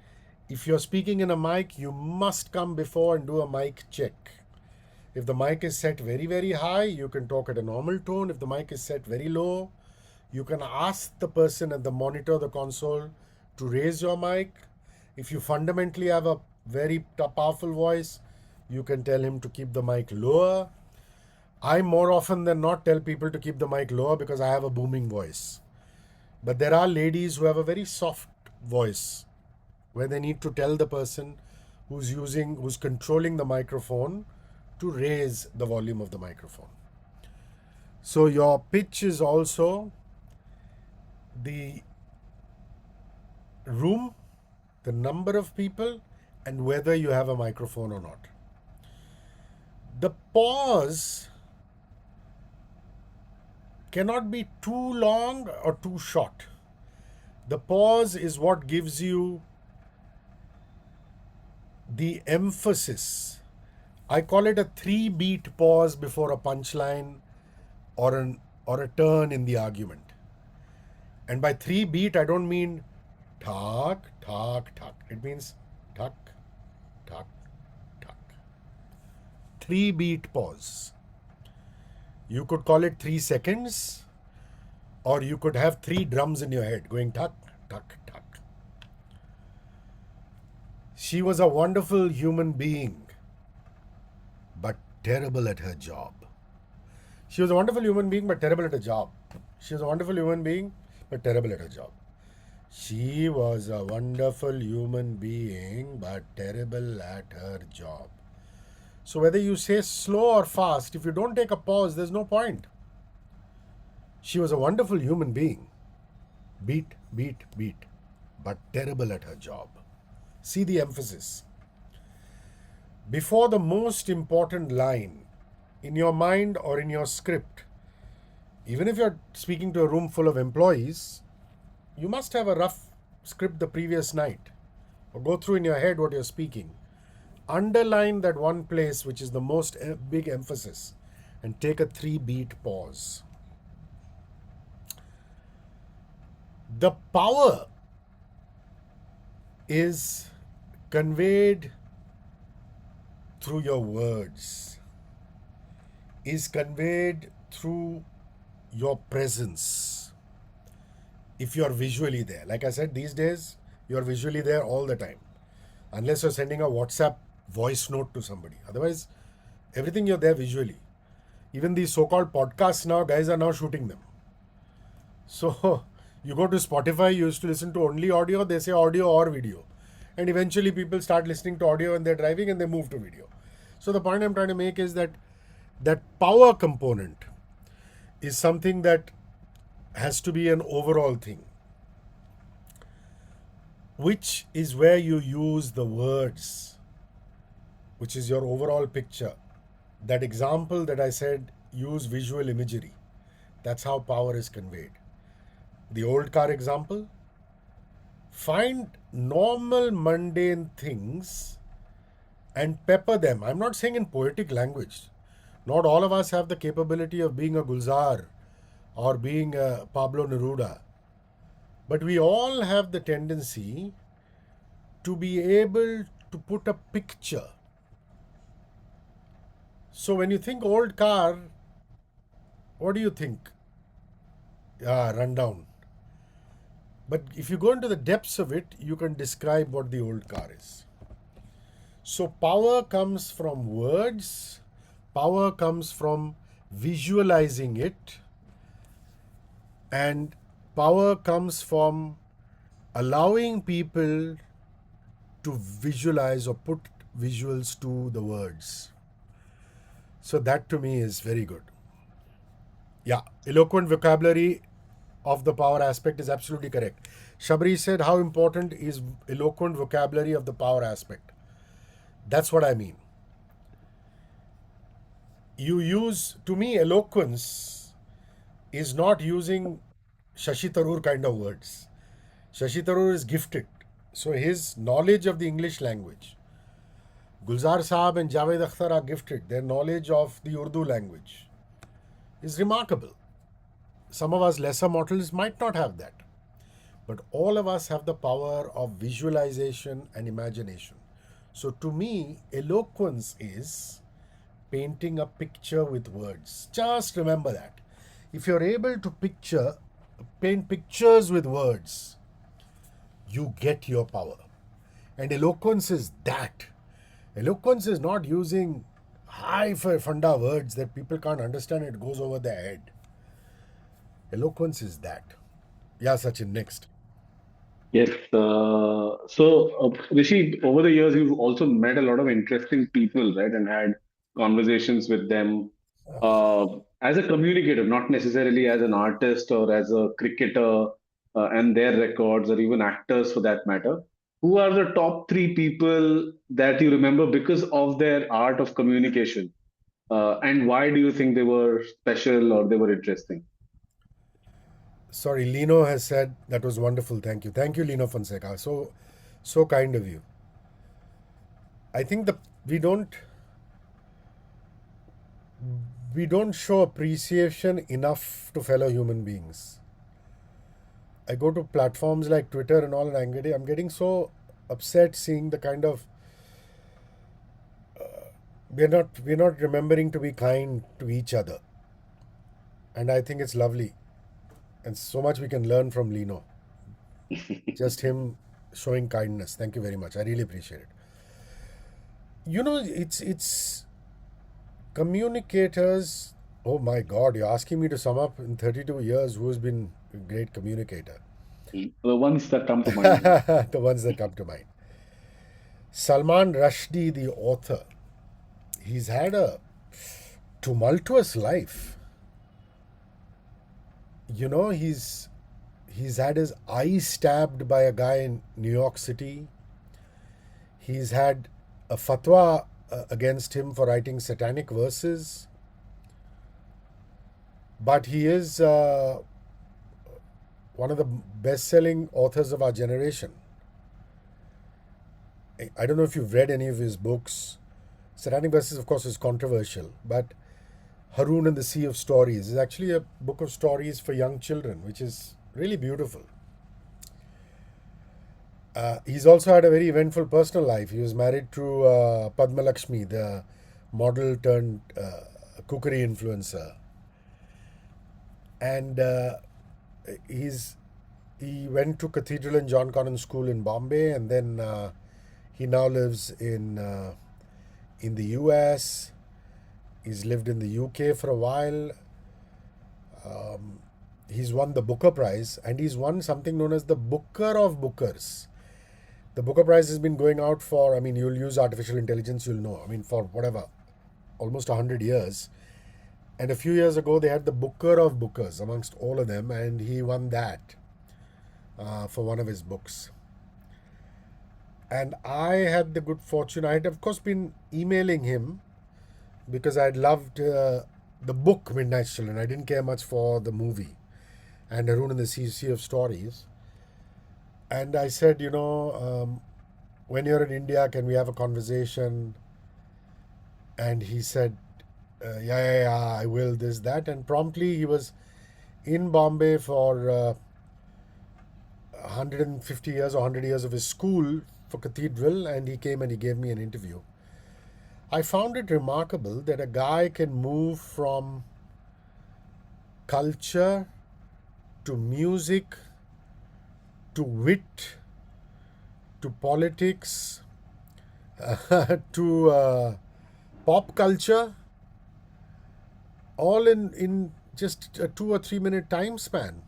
If you're speaking in a mic, you must come before and do a mic check. If the mic is set very, very high, you can talk at a normal tone. If the mic is set very low, you can ask the person at the monitor, the console, to raise your mic. If you fundamentally have a very powerful voice, you can tell him to keep the mic lower. I more often than not tell people to keep the mic lower because I have a booming voice. But there are ladies who have a very soft voice where they need to tell the person who's controlling the microphone to raise the volume of the microphone. So your pitch is also the room, the number of people, and whether you have a microphone or not. The pause cannot be too long or too short. The pause is what gives you the emphasis. I call it a 3-beat pause before a punchline or a turn in the argument. And by 3-beat, I don't mean thak, thak, thak. It means thak, thak, thak. 3-beat pause. You could call it 3 seconds, or you could have 3 drums in your head going thak, thak, thak. She was a wonderful human being, but terrible at her job. She was a wonderful human being, but terrible at her job. She was a wonderful human being, but terrible at her job. She was a wonderful human being, but terrible at her job. So whether you say slow or fast, if you don't take a pause, there's no point. She was a wonderful human being. Beat, beat, beat, but terrible at her job. See the emphasis. Before the most important line, in your mind or in your script, even if you're speaking to a room full of employees, you must have a rough script the previous night, or go through in your head what you're speaking. Underline that one place which is the most big emphasis and take a 3-beat pause. The power is conveyed through your words. is conveyed through your presence. If you're visually there, like I said, these days you're visually there all the time, unless you're sending a WhatsApp voice note to somebody. Otherwise, everything you're there visually. Even these so-called podcasts now, guys are now shooting them. So you go to Spotify, you used to listen to only audio, they say audio or video. And eventually people start listening to audio when they're driving and they move to video. So the point I'm trying to make is that that power component is something that has to be an overall thing, which is where you use the words, which is your overall picture. That example that I said, use visual imagery. That's how power is conveyed. The old car example, find normal mundane things and pepper them. I'm not saying in poetic language. Not all of us have the capability of being a Gulzar or being a Pablo Neruda. But we all have the tendency to be able to put a picture. So when you think old car, what do you think? Rundown. But if you go into the depths of it, you can describe what the old car is. So power comes from words, power comes from visualizing it, and power comes from allowing people to visualize or put visuals to the words. So that to me is very good. Yeah, eloquent vocabulary of the power aspect is absolutely correct. Shabri said, how important is eloquent vocabulary of the power aspect? That's what I mean. You use, to me, eloquence is not using Shashi Tharoor kind of words. Shashi Tharoor is gifted. So his knowledge of the English language. Gulzar Saab and Javed Akhtar are gifted. Their knowledge of the Urdu language is remarkable. Some of us lesser mortals might not have that. But all of us have the power of visualization and imagination. So to me, eloquence is painting a picture with words. Just remember that. If you're able to paint pictures with words, you get your power. And eloquence is that. Eloquence is not using high funda words that people can't understand, it goes over their head. Eloquence is that. Yeah, Sachin, next. Yes. Rishi, over the years, you've also met a lot of interesting people, right? And had conversations with them as a communicator, not necessarily as an artist or as a cricketer and their records, or even actors for that matter. Who are the top three people that you remember because of their art of communication? And why do you think they were special or they were interesting? Sorry, Lino has said that was wonderful. Thank you. Thank you, Lino Fonseca. So kind of you. I think we don't show appreciation enough to fellow human beings. I go to platforms like Twitter and all, and I'm getting so upset seeing the kind of we're not remembering to be kind to each other, and I think it's lovely, and so much we can learn from Lino. Just him showing kindness. Thank you very much. I really appreciate it. You know, it's communicators. Oh my God, you're asking me to sum up in 32 years who's been a great communicator. The ones that come to mind. The ones that come to mind. Salman Rushdie, the author, he's had a tumultuous life. You know, he's had his eye stabbed by a guy in New York City. He's had a fatwa against him for writing satanic verses. But he is one of the best-selling authors of our generation. I don't know if you've read any of his books. Satanic Verses, of course, is controversial, but Haroon and the Sea of Stories is actually a book of stories for young children, which is really beautiful. He's also had a very eventful personal life. He was married to Padma Lakshmi, the model turned cookery influencer, and he went to Cathedral and John Connon School in Bombay, and then he now lives in the US. He's lived in the UK for a while. He's won the Booker Prize, and he's won something known as the Booker of Bookers. The Booker Prize has been going out for, I mean, you'll use artificial intelligence, you'll know, I mean, for whatever, almost 100 years. And a few years ago, they had the Booker of Bookers amongst all of them, and he won that for one of his books. And I had the good fortune, I had, of course, been emailing him because I'd loved the book Midnight Children. I didn't care much for the movie and Arun and the Sea of Stories. And I said, when you're in India, can we have a conversation? And he said, yeah, I will, this, that. And promptly he was in Bombay for 150 years or 100 years of his school for Cathedral, and he came and he gave me an interview. I found it remarkable that a guy can move from culture to music to wit to politics to pop culture, all in just a 2 or 3 minute time span.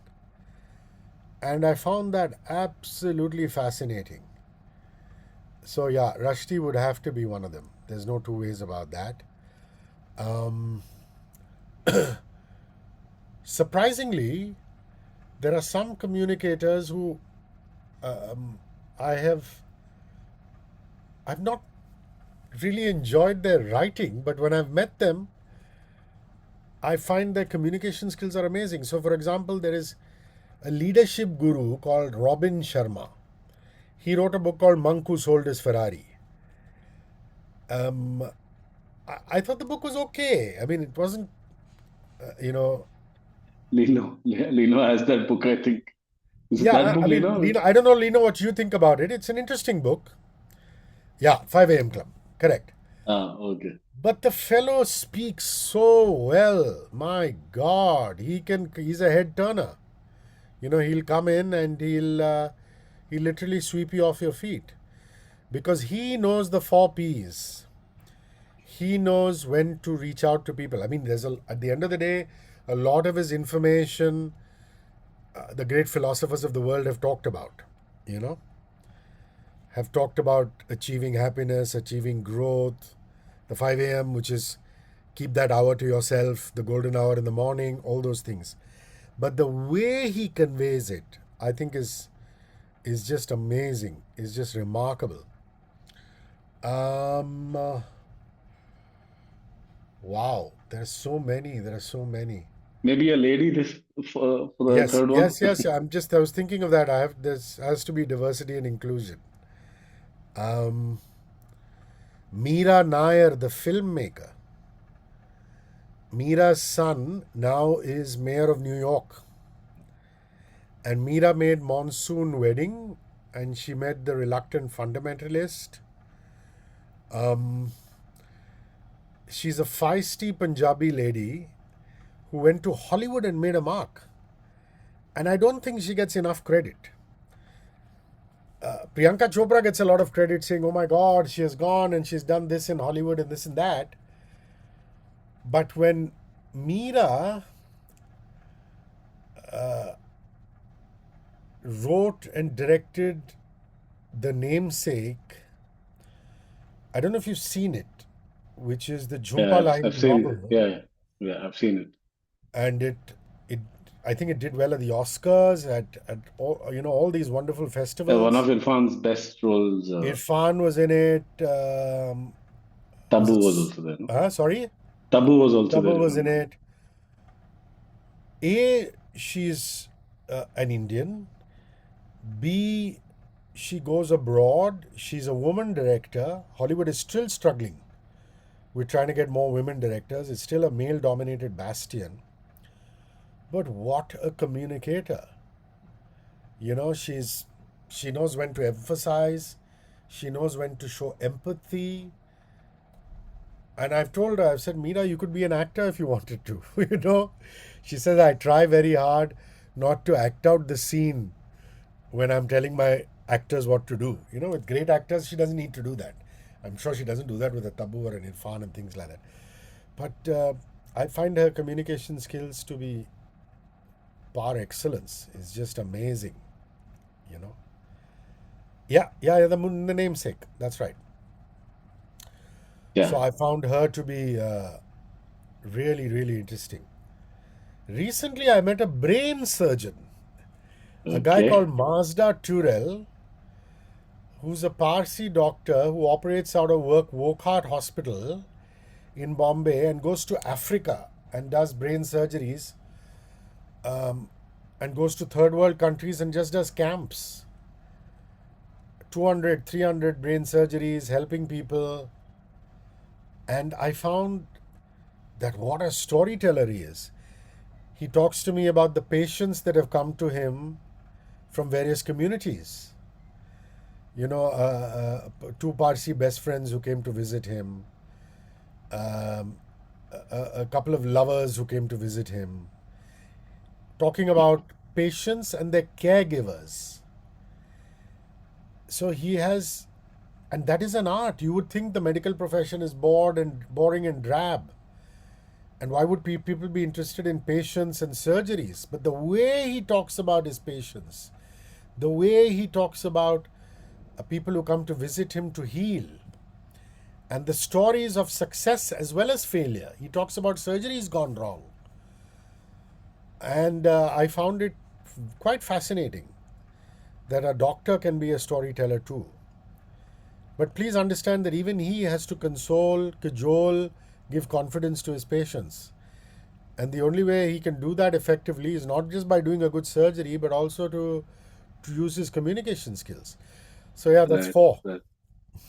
And I found that absolutely fascinating. So yeah, Rushdie would have to be one of them. There's no two ways about that. Surprisingly, there are some communicators who I've not really enjoyed their writing, but when I've met them, I find their communication skills are amazing. So, for example, there is a leadership guru called Robin Sharma. He wrote a book called Monk Who Sold His Ferrari. I thought the book was okay. I mean, it wasn't, Lino has that book, I think. Is it yeah, that book, I mean, Lino? Lino, I don't know, Lino, what you think about it. It's an interesting book. Yeah, 5 a.m. Club. Correct. Okay. But the fellow speaks so well. My God, he's a head turner. He'll come in and he'll literally sweep you off your feet because he knows the 4 P's. He knows when to reach out to people. I mean, at the end of the day, a lot of his information, the great philosophers of the world have talked about, have talked about achieving happiness, achieving growth, the 5 a.m., which is keep that hour to yourself, the golden hour in the morning, all those things. But the way he conveys it, I think is just amazing. Is just remarkable. Wow, there are so many. Maybe a lady for the third one? Yes. I was thinking of that. There has to be diversity and inclusion. Meera Nair, the filmmaker. Meera's son now is mayor of New York. And Meera made Monsoon Wedding, and she met the reluctant fundamentalist. She's a feisty Punjabi lady who went to Hollywood and made a mark. And I don't think she gets enough credit. Priyanka Chopra gets a lot of credit saying, oh my God, she has gone and she's done this in Hollywood and this and that. But when Meera wrote and directed The Namesake, I don't know if you've seen it, which is the Jhumpa Yeah, Lahiri I've seen novel. it. Yeah, I've seen it. And I think it did well at the Oscars, at all these wonderful festivals. One of Irfan's best roles. Irfan was in it. Tabu was also there, no? Sorry? Tabu was also there. Tabu was in it. A, she's an Indian. B, she goes abroad. She's a woman director. Hollywood is still struggling. We're trying to get more women directors. It's still a male-dominated bastion. But what a communicator. She knows when to emphasize. She knows when to show empathy. And I've told her, I've said, Meera, you could be an actor if you wanted to. You know, she says, I try very hard not to act out the scene when I'm telling my actors what to do. You know, with great actors, she doesn't need to do that. I'm sure she doesn't do that with a Tabu or an Irfan and things like that. But I find her communication skills to be par excellence. It's just amazing, you know. Yeah, the namesake. That's right. Yeah. So I found her to be really, really interesting. Recently, I met a brain surgeon, a guy Okay. called Mazda Turel, who's a Parsi doctor who operates out of Wokhart Hospital in Bombay and goes to Africa and does brain surgeries, and goes to third world countries and just does camps. 200, 300 brain surgeries, helping people. And I found that what a storyteller he is. He talks to me about the patients that have come to him from various communities. You know, two Parsi best friends who came to visit him, um, a couple of lovers who came to visit him, talking about patients and their caregivers. So he has, and that is an art. You would think the medical profession is boring and drab. And why would people be interested in patients and surgeries? But the way he talks about his patients, the way he talks about people who come to visit him to heal, and the stories of success as well as failure. He talks about surgeries gone wrong. And I found it quite fascinating that a doctor can be a storyteller too. But please understand that even he has to console, cajole, give confidence to his patients. And the only way he can do that effectively is not just by doing a good surgery, but also to use his communication skills. So yeah, that's Right. four. Right.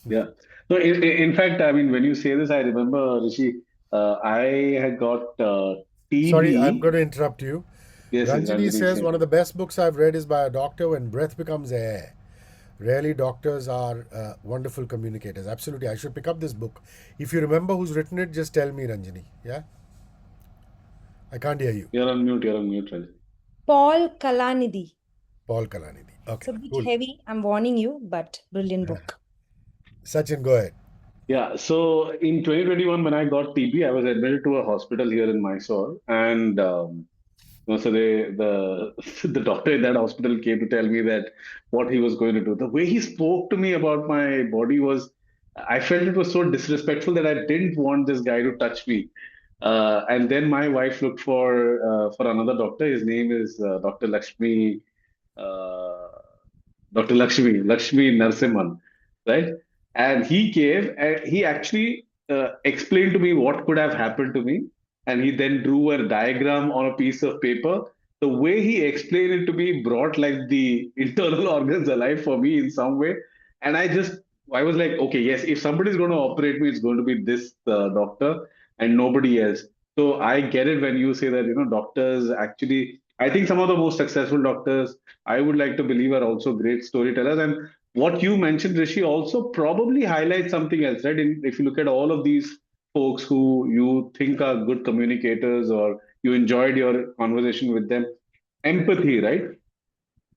Yeah. So in fact, I mean, when you say this, I remember, Rishi, I had got Sorry, I'm going TB. to interrupt you. Yes, yes, Ranjini Ranjini says said. one of the best books I've read is by a doctor when breath becomes air. Really, doctors are wonderful communicators. Absolutely. I should pick up this book. If you remember who's written it, just tell me, Ranjini. Yeah? I can't hear you. You're on mute, Ranjini. Paul Kalanidhi. Paul Kalanidhi. It's Okay, a bit cool. heavy, I'm warning you, but brilliant book. Sachin, go ahead. Yeah, so in 2021, when I got TB, I was admitted to a hospital here in Mysore, and so the the doctor in that hospital came to tell me that what he was going to do. The way he spoke to me about my body was, I felt it was so disrespectful that I didn't want this guy to touch me. And then my wife looked for another doctor. His name is Dr. Lakshmi. Uh, Dr. Lakshmi Narasimhan, right? And he came and he actually explained to me what could have happened to me. And he then drew a diagram on a piece of paper. The way he explained it to me brought like the internal organs alive for me in some way. And I was like, okay, yes, if somebody's going to operate me, it's going to be this doctor and nobody else. So I get it when you say that, doctors actually, I think some of the most successful doctors I would like to believe are also great storytellers. And what you mentioned, Rishi, also probably highlights something else, right? If you look at all of these folks who you think are good communicators or you enjoyed your conversation with them, empathy, right?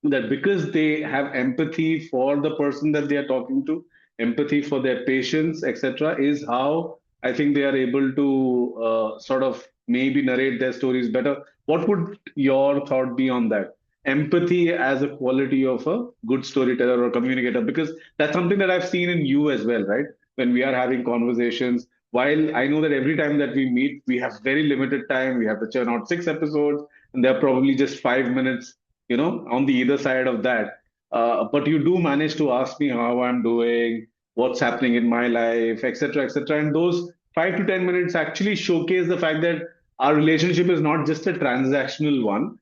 That because they have empathy for the person that they are talking to, empathy for their patients, etc., is how I think they are able to sort of maybe narrate their stories better. What would your thought be on that? Empathy as a quality of a good storyteller or communicator, because that's something that I've seen in you as well, right? When we are having conversations, while I know that every time that we meet, we have very limited time, we have to churn out 6 episodes, and they're probably just 5 minutes on the either side of that. But you do manage to ask me how I'm doing, what's happening in my life, etc., etc. And those 5 to 10 minutes actually showcase the fact that our relationship is not just a transactional one.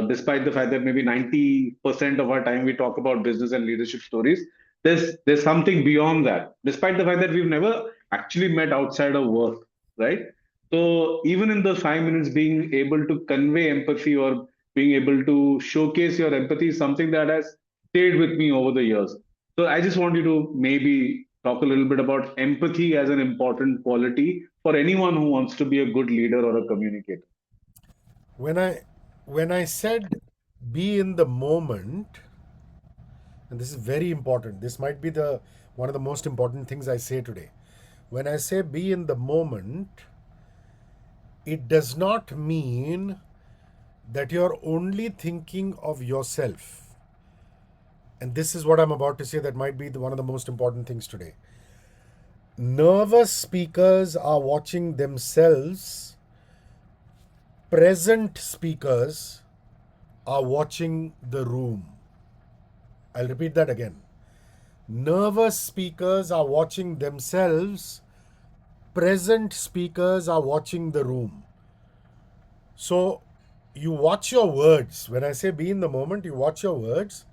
Despite the fact that maybe 90% of our time we talk about business and leadership stories, there's something beyond that. Despite the fact that we've never actually met outside of work, right? So even in those 5 minutes, being able to convey empathy or being able to showcase your empathy is something that has stayed with me over the years. So I just want you to maybe talk a little bit about empathy as an important quality for anyone who wants to be a good leader or a communicator. When I said be in the moment, and this is very important. This might be the one of the most important things I say today. When I say be in the moment, it does not mean that you're only thinking of yourself. And this is what I'm about to say that might be one of the most important things today. Nervous speakers are watching themselves. Present speakers are watching the room. I'll repeat that again. Nervous speakers are watching themselves. Present speakers are watching the room. So you watch your words. When I say be in the moment, you watch your words.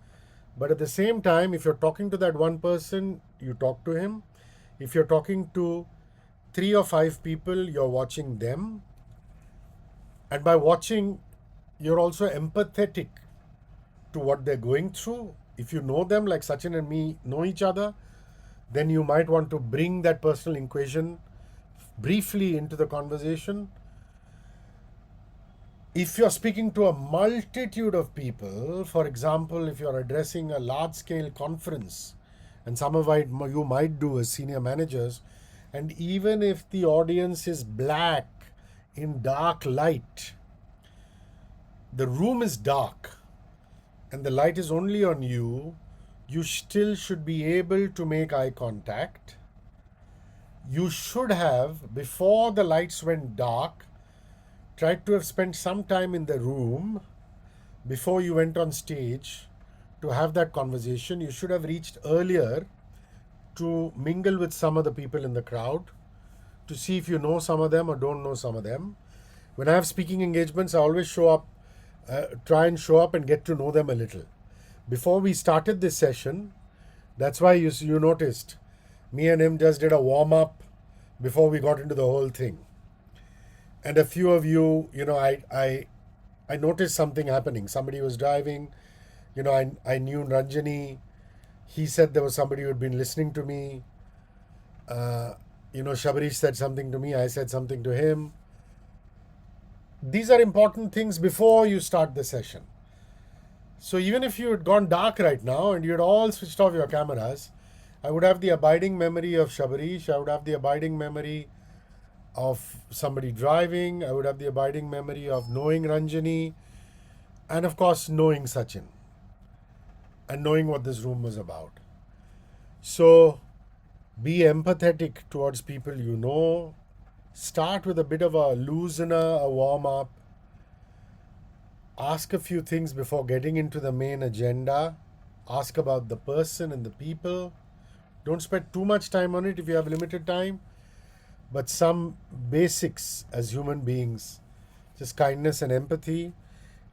But at the same time, if you're talking to that one person, you talk to him. If you're talking to 3 or 5 people, you're watching them. And by watching, you're also empathetic to what they're going through. If you know them, like Sachin and me know each other, then you might want to bring that personal equation briefly into the conversation. If you're speaking to a multitude of people, for example, if you're addressing a large scale conference, and some of it you might do as senior managers, and even if the audience is black in dark light, the room is dark, and the light is only on you, you still should be able to make eye contact. You should have, before the lights went dark, tried to have spent some time in the room before you went on stage to have that conversation. You should have reached earlier to mingle with some of the people in the crowd to see if you know some of them or don't know some of them. When I have speaking engagements, I always try and show up and get to know them a little. Before we started this session, that's why you noticed me and him just did a warm up before we got into the whole thing. And a few of you, I noticed something happening. Somebody was driving. I knew Ranjani. He said there was somebody who had been listening to me. Shabarish said something to me. I said something to him. These are important things before you start the session. So even if you had gone dark right now and you had all switched off your cameras, I would have the abiding memory of Shabarish. I would have the abiding memory of somebody driving. I would have the abiding memory of knowing Ranjani, and of course knowing Sachin and knowing what this room was about. So be empathetic towards people you know. Start with a bit of a loosener, a warm up. Ask a few things before getting into the main agenda. Ask about the person and the people. Don't spend too much time on it if you have limited time. But some basics as human beings, just kindness and empathy.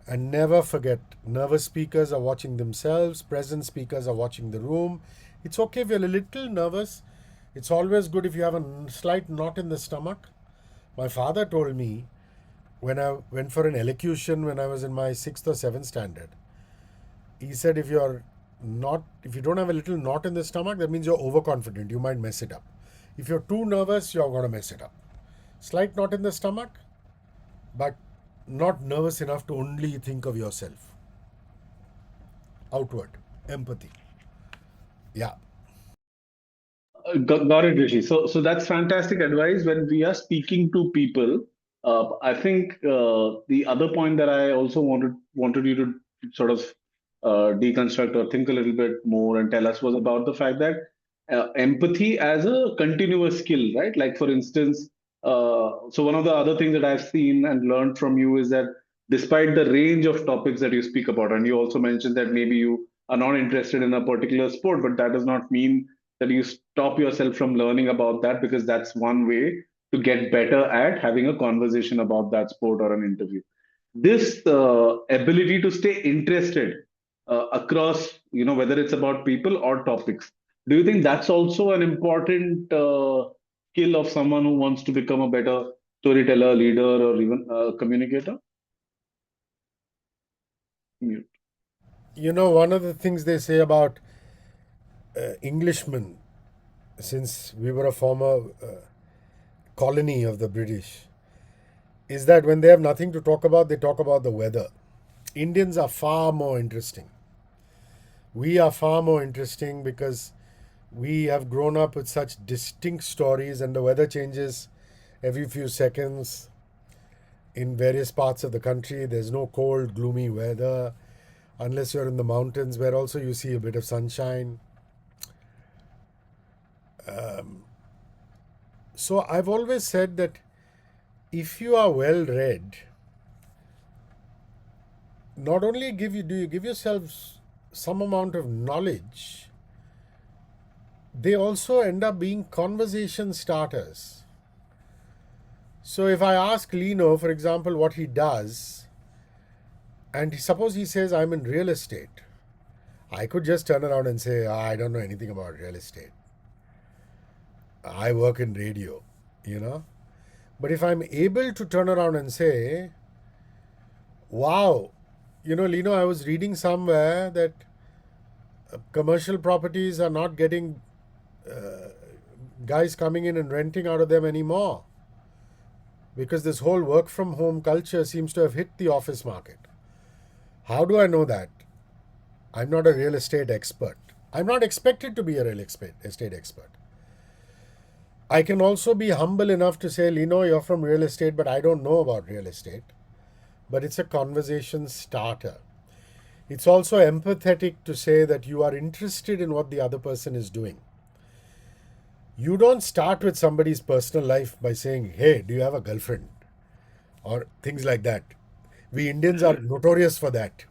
And never forget, nervous speakers are watching themselves, present speakers are watching the room. It's okay if you're a little nervous. It's always good if you have a slight knot in the stomach. My father told me when I went for an elocution when I was in my 6th or 7th standard, he said if you don't have a little knot in the stomach, that means you're overconfident. You might mess it up. If you're too nervous, you're going to mess it up. Slight knot in the stomach, but not nervous enough to only think of yourself. Outward, empathy. Yeah. Got it, Rishi. So that's fantastic advice when we are speaking to people. I think the other point that I also wanted you to sort of deconstruct or think a little bit more and tell us was about the fact that empathy as a continuous skill, right? Like for instance, so one of the other things that I've seen and learned from you is that despite the range of topics that you speak about, and you also mentioned that maybe you are not interested in a particular sport, but that does not mean that you stop yourself from learning about that, because that's one way to get better at having a conversation about that sport or an interview. This ability to stay interested across, whether it's about people or topics, do you think that's also an important skill of someone who wants to become a better storyteller, leader, or even a communicator? Mute. One of the things they say about Englishmen since we were a former colony of the British, is that when they have nothing to talk about, they talk about the weather. Indians are far more interesting. We are far more interesting because we have grown up with such distinct stories, and the weather changes every few seconds in various parts of the country. There's no cold, gloomy weather unless you're in the mountains, where also you see a bit of sunshine. So I've always said that if you are well read, not only do you give yourselves some amount of knowledge, they also end up being conversation starters. So if I ask Lino, for example, what he does, and suppose he says, I'm in real estate, I could just turn around and say, I don't know anything about real estate. I work in radio, you know. But if I'm able to turn around and say, wow, you know, Lino, I was reading somewhere that commercial properties are not getting guys coming in and renting out of them anymore, because this whole work from home culture seems to have hit the office market. How do I know that? I'm not a real estate expert. I'm not expected to be a real estate expert. I can also be humble enough to say, Lino, you're from real estate, but I don't know about real estate. But it's a conversation starter. It's also empathetic to say that you are interested in what the other person is doing. You don't start with somebody's personal life by saying, hey, do you have a girlfriend? Or things like that. We Indians are notorious for that.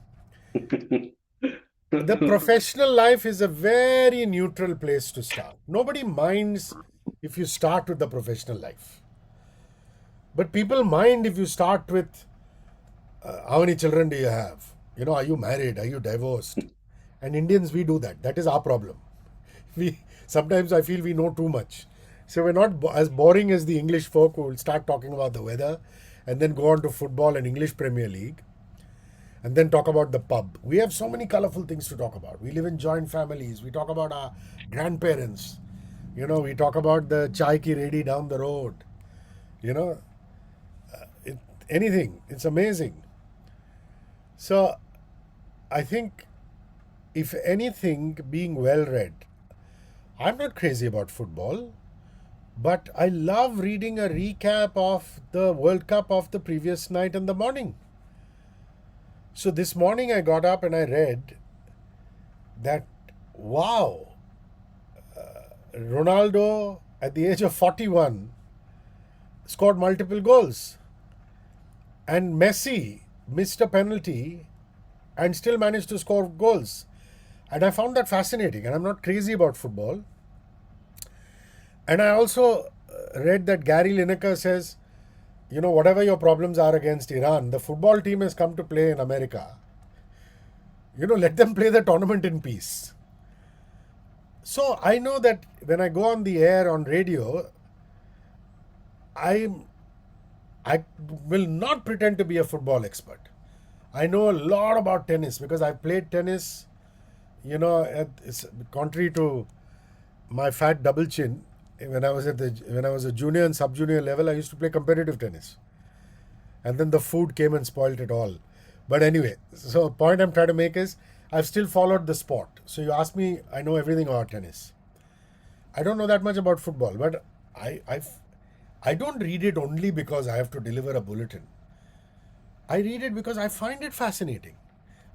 The professional life is a very neutral place to start. Nobody minds if you start with the professional life. But people mind if you start with how many children do you have? You know, are you married? Are you divorced? And Indians, we do that. That is our problem. Sometimes I feel we know too much. So we're not as boring as the English folk who will start talking about the weather and then go on to football and English Premier League and then talk about the pub. We have so many colorful things to talk about. We live in joint families. We talk about our grandparents. You know, we talk about the chai ki ready down the road. You know, anything. It's amazing. So I think, if anything, being well read. I'm not crazy about football, but I love reading a recap of the World Cup of the previous night in the morning. So this morning I got up and I read that, wow, Ronaldo at the age of 41 scored multiple goals. And Messi missed a penalty and still managed to score goals. And I found that fascinating. And I'm not crazy about football. And I also read that Gary Lineker says, you know, whatever your problems are against Iran, the football team has come to play in America. You know, let them play the tournament in peace. So I know that when I go on the air on radio, I will not pretend to be a football expert. I know a lot about tennis because I've played tennis, you know, it's contrary to my fat double chin. When I was a junior and sub-junior level, I used to play competitive tennis. And then the food came and spoiled it all. But anyway, so the point I'm trying to make is I've still followed the sport. So you ask me, I know everything about tennis. I don't know that much about football, but I don't read it only because I have to deliver a bulletin. I read it because I find it fascinating.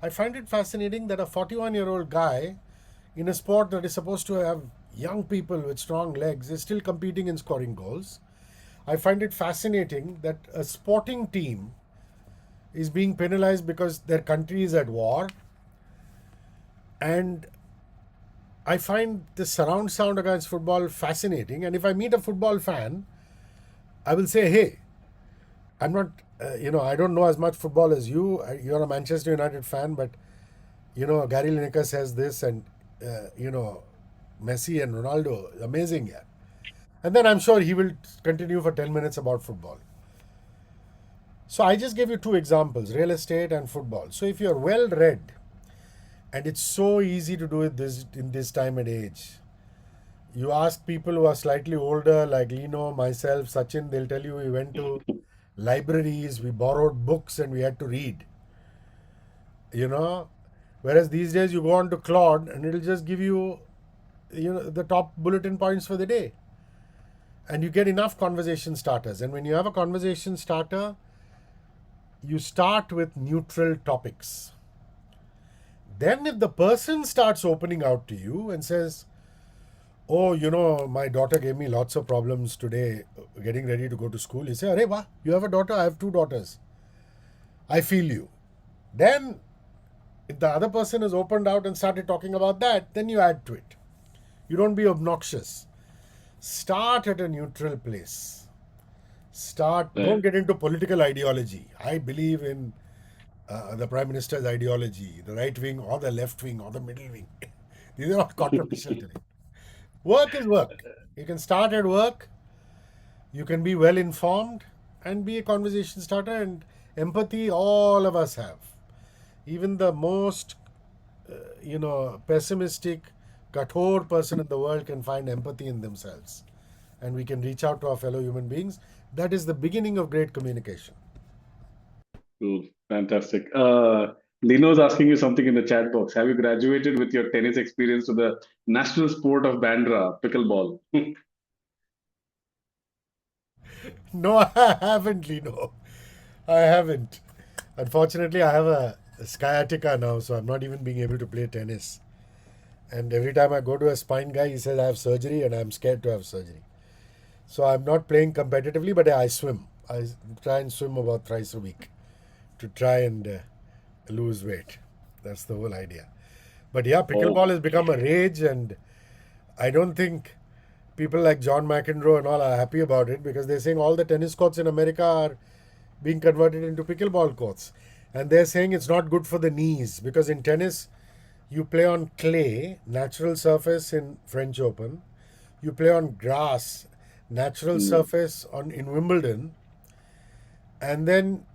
I find it fascinating that a 41-year-old guy in a sport that is supposed to have young people with strong legs is still competing and scoring goals. I find it fascinating that a sporting team is being penalized because their country is at war. And I find the surround sound against football fascinating. And if I meet a football fan, I will say, hey, I'm not, I don't know as much football as you. You're a Manchester United fan, but, Gary Lineker says this and, Messi and Ronaldo, amazing, yeah. And then I'm sure he will continue for 10 minutes about football. So I just gave you two examples, real estate and football. So if you're well read, and it's so easy to do it in this time and age, You ask people who are slightly older, like Lino, myself, Sachin, they'll tell you we went to libraries, we borrowed books, and we had to read. You know, whereas these days you go on to Claude and it'll just give you, the top bulletin points for the day, and you get enough conversation starters. And when you have a conversation starter, you start with neutral topics. Then, if the person starts opening out to you and says, "Oh, my daughter gave me lots of problems today getting ready to go to school," you say, "Arey, wah, you have a daughter? I have two daughters. I feel you." Then, if the other person has opened out and started talking about that, then you add to it. You don't be obnoxious. Start at a neutral place. Don't get into political ideology. I believe in the Prime Minister's ideology, the right wing or the left wing or the middle wing. These are not controversial today. Work is work. You can start at work, you can be well informed, and be a conversation starter. And empathy, all of us have. Even the most, pessimistic, kathor person in the world can find empathy in themselves. And we can reach out to our fellow human beings. That is the beginning of great communication. Cool. Fantastic. Lino's asking you something in the chat box. Have you graduated with your tennis experience to the national sport of Bandra, pickleball? No, I haven't, Lino. I haven't. Unfortunately, I have a sciatica now, so I'm not even being able to play tennis. And every time I go to a spine guy, he says I have surgery, and I'm scared to have surgery. So I'm not playing competitively, but I swim. I try and swim about thrice a week to try and lose weight. That's the whole idea. But yeah, pickleball has become a rage, and I don't think people like John McEnroe and all are happy about it, because they're saying all the tennis courts in America are being converted into pickleball courts. And they're saying it's not good for the knees, because in tennis, you play on clay, natural surface in French Open. You play on grass, natural surface in Wimbledon. And then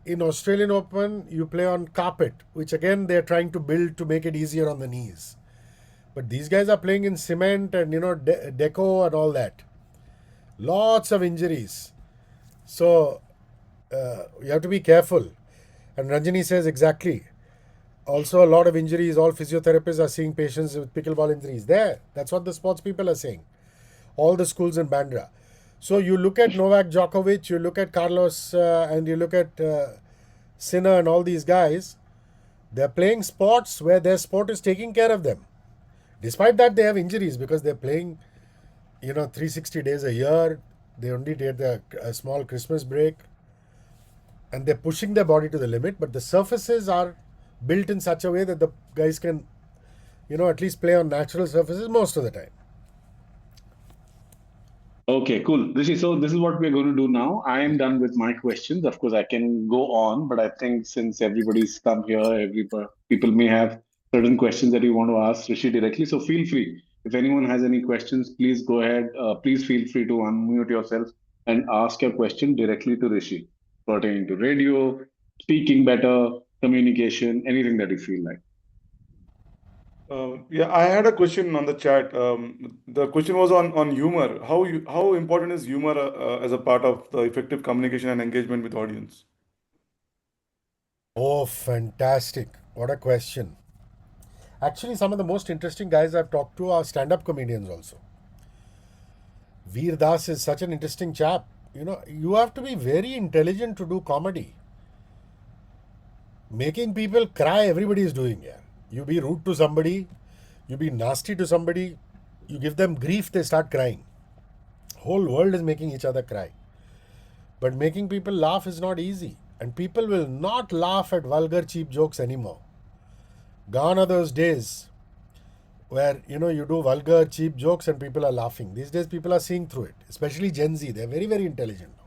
in Australian Open, you play on carpet, which again they're trying to build to make it easier on the knees. But these guys are playing in cement and deco and all that. Lots of injuries. So you have to be careful. And Ranjani says exactly. Also, a lot of injuries. All physiotherapists are seeing patients with pickleball injuries. That's what the sports people are saying. All the schools in Bandra. So you look at Novak Djokovic, you look at Carlos, and you look at Sinner and all these guys. They're playing sports where their sport is taking care of them. Despite that, they have injuries because they're playing, 360 days a year. They only take a small Christmas break. And they're pushing their body to the limit. But the surfaces are built in such a way that the guys can, at least play on natural surfaces most of the time. Okay, cool. Rishi, so this is what we're going to do now. I am done with my questions. Of course, I can go on, but I think since everybody's come here, people may have certain questions that you want to ask Rishi directly. So feel free. If anyone has any questions, please go ahead. Please feel free to unmute yourself and ask your question directly to Rishi pertaining to radio, speaking better, communication, anything that you feel like. Yeah, I had a question on the chat. The question was on humor. How important is humor as a part of the effective communication and engagement with audience? Oh, fantastic. What a question. Actually, some of the most interesting guys I've talked to are stand-up comedians also. Veer Das is such an interesting chap. You have to be very intelligent to do comedy. Making people cry, everybody is doing it. You be rude to somebody, you be nasty to somebody, you give them grief, they start crying. Whole world is making each other cry. But making people laugh is not easy. And people will not laugh at vulgar, cheap jokes anymore. Gone are those days where, you do vulgar, cheap jokes and people are laughing. These days people are seeing through it, especially Gen Z. They're very, very intelligent now.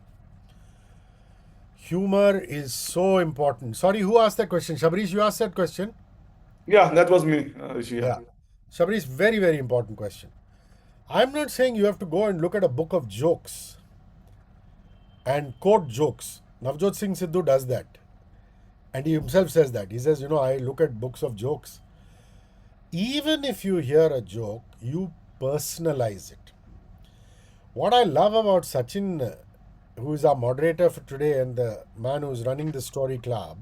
Humor is so important. Sorry, who asked that question? Shabrish, you asked that question? Yeah, that was me, Rishi. Yeah. Shabrish, very, very important question. I'm not saying you have to go and look at a book of jokes and quote jokes. Navjot Singh Sidhu does that. And he himself says that. He says, I look at books of jokes. Even if you hear a joke, you personalize it. What I love about Sachin, who is our moderator for today and the man who's running the story club,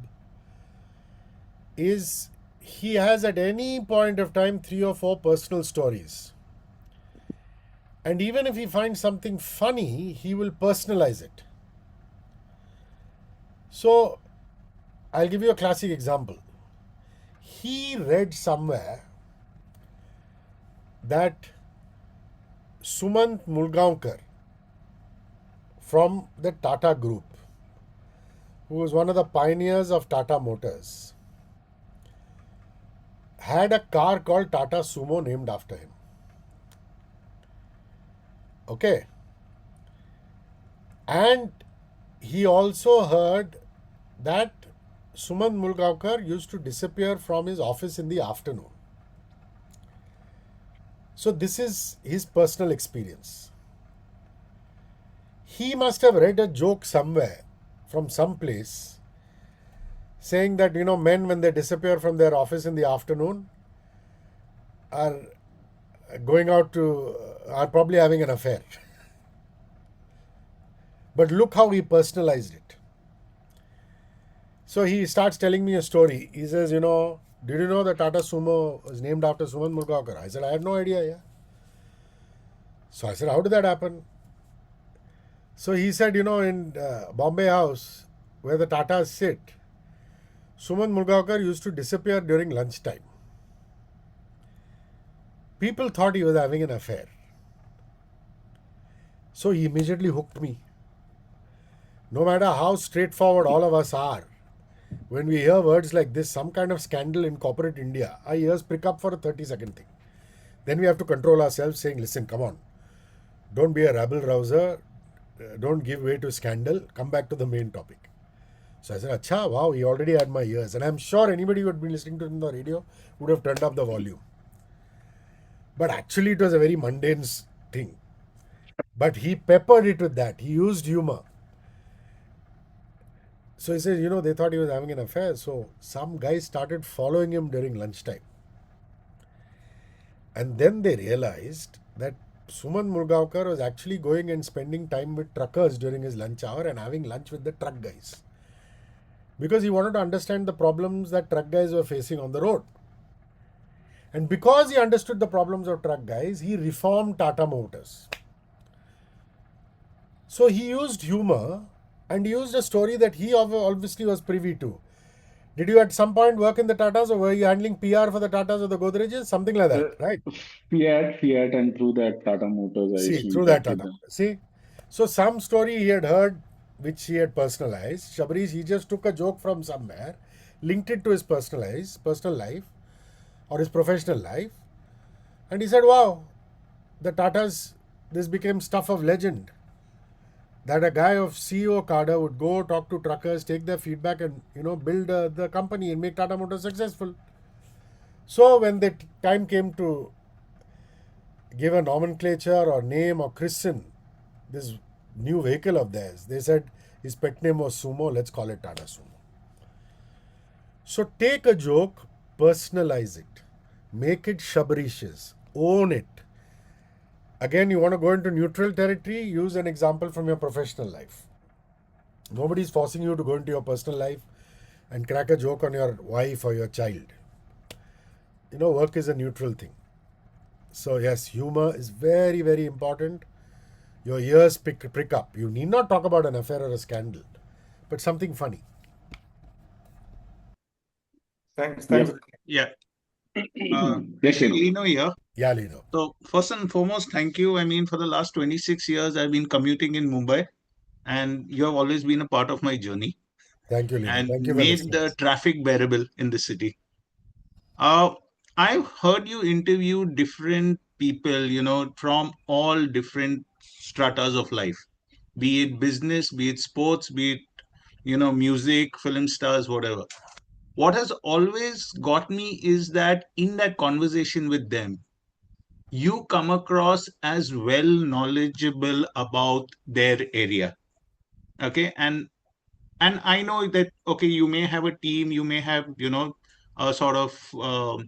is he has at any point of time 3 or 4 personal stories. And even if he finds something funny, he will personalize it. So, I'll give you a classic example. He read somewhere that Sumant Mulgaonkar from the Tata Group, who was one of the pioneers of Tata Motors, had a car called Tata Sumo named after him. Okay. And he also heard that Sumant Mulgaonkar used to disappear from his office in the afternoon. So this is his personal experience. He must have read a joke somewhere from some place saying that, men when they disappear from their office in the afternoon are going out to, are probably having an affair. But look how he personalized it. So he starts telling me a story. He says, did you know that Tata Sumo was named after Sumant Mulgaonkar? I said, I had no idea, yeah. So I said, how did that happen? So he said, in Bombay House, where the Tatas sit, Sumant Mulgaonkar used to disappear during lunchtime. People thought he was having an affair. So he immediately hooked me. No matter how straightforward all of us are, when we hear words like this, some kind of scandal in corporate India, our ears prick up for a 30-second thing. Then we have to control ourselves saying, listen, come on. Don't be a rabble-rouser. Don't give way to scandal. Come back to the main topic. So I said, Acha, wow, he already had my ears. And I'm sure anybody who had been listening to him on the radio would have turned up the volume. But actually it was a very mundane thing. But he peppered it with that. He used humor. So he says, they thought he was having an affair. So some guys started following him during lunchtime. And then they realized that Sumant Mulgaonkar was actually going and spending time with truckers during his lunch hour and having lunch with the truck guys. Because he wanted to understand the problems that truck guys were facing on the road. And because he understood the problems of truck guys, he reformed Tata Motors. So he used humor and he used a story that he obviously was privy to. Did you at some point work in the Tatas, or were you handling PR for the Tatas or the Godrejas? Something like that, right? Fiat, and through that Tata Motors, I used See, to through that interact with Tata. them. See, so some story he had heard, which he had personalized. Shabrish, he just took a joke from somewhere, linked it to his personal life, or his professional life, and he said, wow, the Tatas, this became stuff of legend. That a guy of CEO cadre would go talk to truckers, take their feedback, and build the company and make Tata Motors successful. So when the time came to give a nomenclature or name or christen this new vehicle of theirs, they said his pet name was Sumo, let's call it Tata Sumo. So take a joke, personalize it, make it Shabrish's, own it. Again, you want to go into neutral territory, use an example from your professional life. Nobody's forcing you to go into your personal life and crack a joke on your wife or your child. Work is a neutral thing. So yes, humor is very, very important. Your ears prick up. You need not talk about an affair or a scandal, but something funny. Thanks. Yeah. Yes, Shenu. Lino here. Yeah, Lino. So first and foremost, thank you. I mean, for the last 26 years, I've been commuting in Mumbai, and you have always been a part of my journey Thank you, Lino. and Thank you for made listening. the traffic bearable in the city. I've heard you interview different people, from all different stratas of life, be it business, be it sports, be it, music, film stars, whatever. What has always got me is that in that conversation with them, you come across as well knowledgeable about their area. Okay. And I know that, okay, you may have a team, you may have, a sort of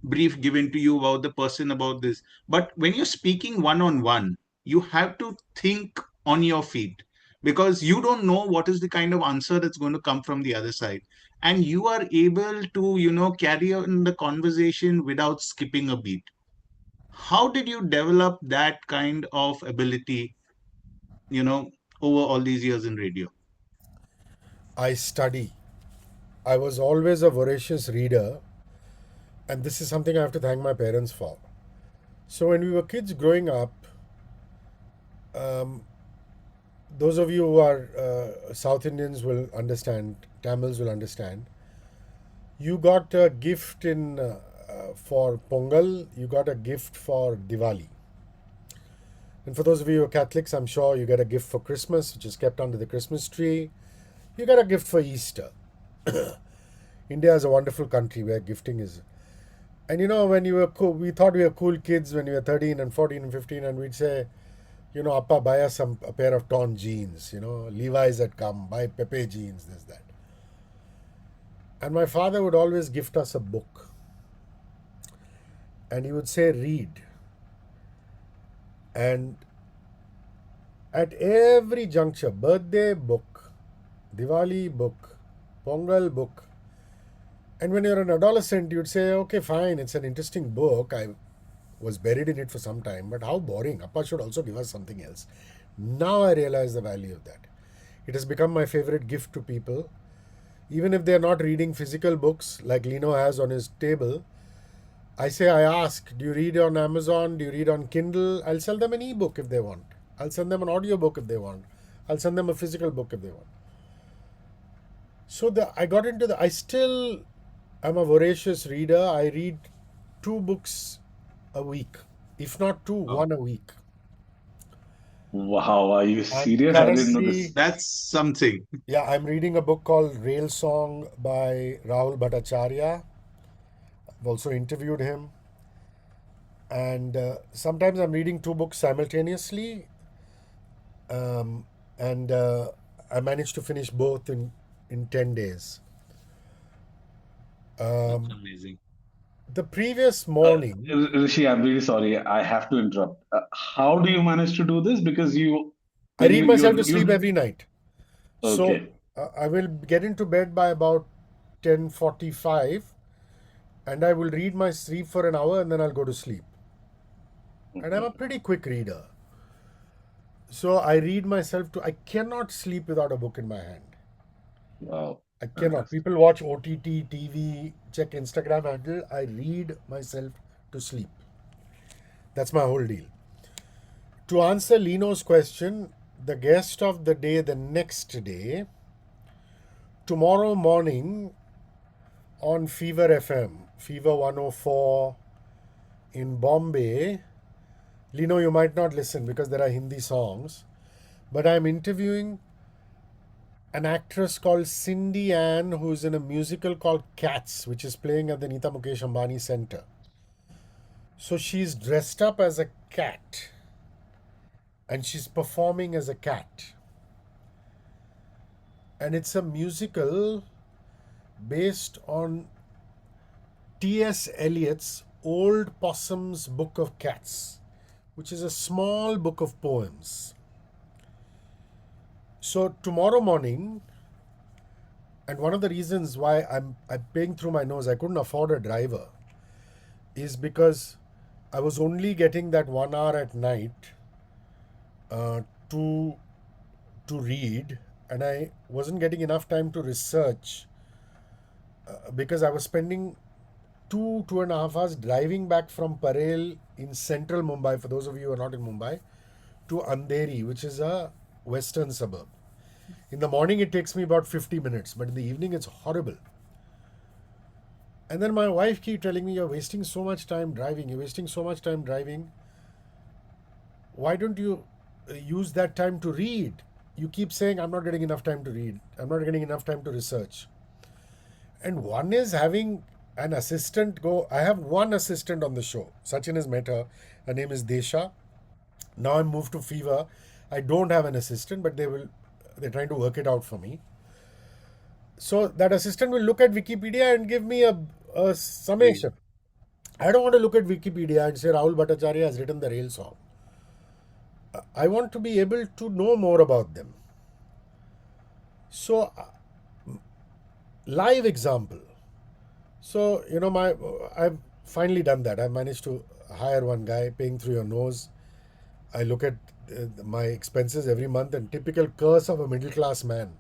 brief given to you about the person, about this. But when you're speaking one on one, you have to think on your feet, because you don't know what is the kind of answer that's going to come from the other side. And you are able to, carry on the conversation without skipping a beat. How did you develop that kind of ability, you know, over all these years in radio? I study. I was always a voracious reader, and this is something I have to thank my parents for. So when we were kids growing up, those of you who are South Indians will understand, Tamils will understand. You got a gift in for Pongal, you got a gift for Diwali. And for those of you who are Catholics, I'm sure you get a gift for Christmas, which is kept under the Christmas tree. You get a gift for Easter. India is a wonderful country where gifting is. And when you were cool, we thought we were cool kids when we were 13 and 14 and 15, and we'd say, Appa, buy us a pair of torn jeans, Levi's had come, buy Pepe jeans, this, that. And my father would always gift us a book. And he would say, read. And at every juncture, birthday book, Diwali book, Pongal book. And when you're an adolescent, you'd say, okay, fine, it's an interesting book. I was buried in it for some time, but how boring. Appa should also give us something else. Now I realize the value of that. It has become my favorite gift to people. Even if they're not reading physical books like Lino has on his table, I ask, do you read on Amazon? Do you read on Kindle? I'll sell them an ebook if they want. I'll send them an audio book if they want. I'll send them a physical book if they want. So I still am a voracious reader. I read 2 books a week, if not 2, one a week. Wow, are you serious? I didn't know this. That's something. Yeah, I'm reading a book called Rail Song by Rahul Bhattacharya. I've also interviewed him. And sometimes I'm reading 2 books simultaneously. And I managed to finish both in 10 days. That's amazing. The previous morning, Rishi, I'm really sorry. I have to interrupt. How do you manage to do this? Because I read myself to sleep every night. Okay. So I will get into bed by about 10:45, and I will read my sleep for an hour, and then I'll go to sleep. And I'm a pretty quick reader. So I read myself I cannot sleep without a book in my hand. Wow. I cannot. People watch OTT, TV, check Instagram handle. I read myself to sleep. That's my whole deal. To answer Lino's question, the guest of the day, the next day, tomorrow morning on Fever FM, Fever 104 in Bombay. Lino, you might not listen because there are Hindi songs, but I'm interviewing an actress called Cindy Ann, who's in a musical called Cats, which is playing at the Nita Mukesh Ambani Center. So she's dressed up as a cat and she's performing as a cat. And it's a musical based on T.S. Eliot's Old Possum's Book of Cats, which is a small book of poems. So tomorrow morning, and one of the reasons why I'm paying through my nose, I couldn't afford a driver, is because I was only getting that 1 hour at night to read, and I wasn't getting enough time to research because I was spending 2.5 hours driving back from Parel in central Mumbai, for those of you who are not in Mumbai, to Andheri, which is a western suburb. In the morning, it takes me about 50 minutes, but in the evening, it's horrible. And then my wife keeps telling me, you're wasting so much time driving. You're wasting so much time driving. Why don't you use that time to read? You keep saying, I'm not getting enough time to read. I'm not getting enough time to research. And one is having an assistant go. I have one assistant on the show. Sachin has met her. Her name is Desha. Now I'm moved to Fever. I don't have an assistant, but they're trying to work it out for me. So that assistant will look at Wikipedia and give me a summation. I don't want to look at Wikipedia and say Rahul Bhattacharya has written the rail song. I want to be able to know more about them. So, live example. So, I've finally done that. I've managed to hire one guy, paying through your nose. I look at my expenses every month, and typical curse of a middle class man,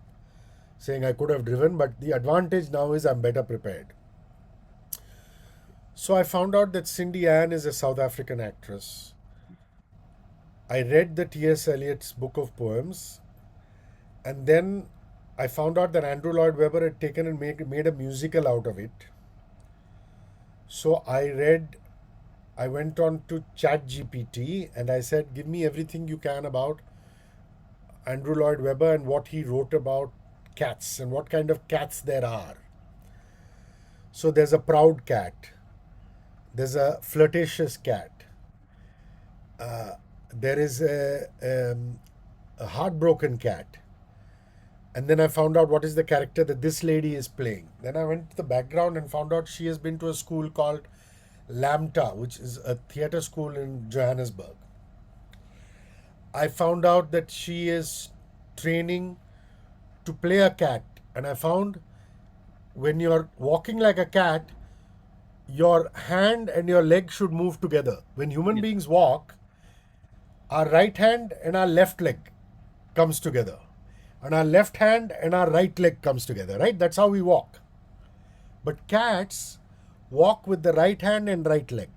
saying I could have driven, but the advantage now is I'm better prepared. So I found out that Cindy Ann is a South African actress. I read the T.S. Eliot's book of poems, and then I found out that Andrew Lloyd Webber had taken and made a musical out of it. So I went on to ChatGPT and I said, give me everything you can about Andrew Lloyd Webber and what he wrote about cats and what kind of cats there are. So there's a proud cat, there's a flirtatious cat, there is a heartbroken cat. And then I found out what is the character that this lady is playing. Then I went to the background and found out she has been to a school called Lambda, which is a theatre school in Johannesburg. I found out that she is training to play a cat. And I found when you're walking like a cat, your hand and your leg should move together. When human beings walk, our right hand and our left leg comes together. And our left hand and our right leg comes together, right? That's how we walk. But cats walk with the right hand and right leg,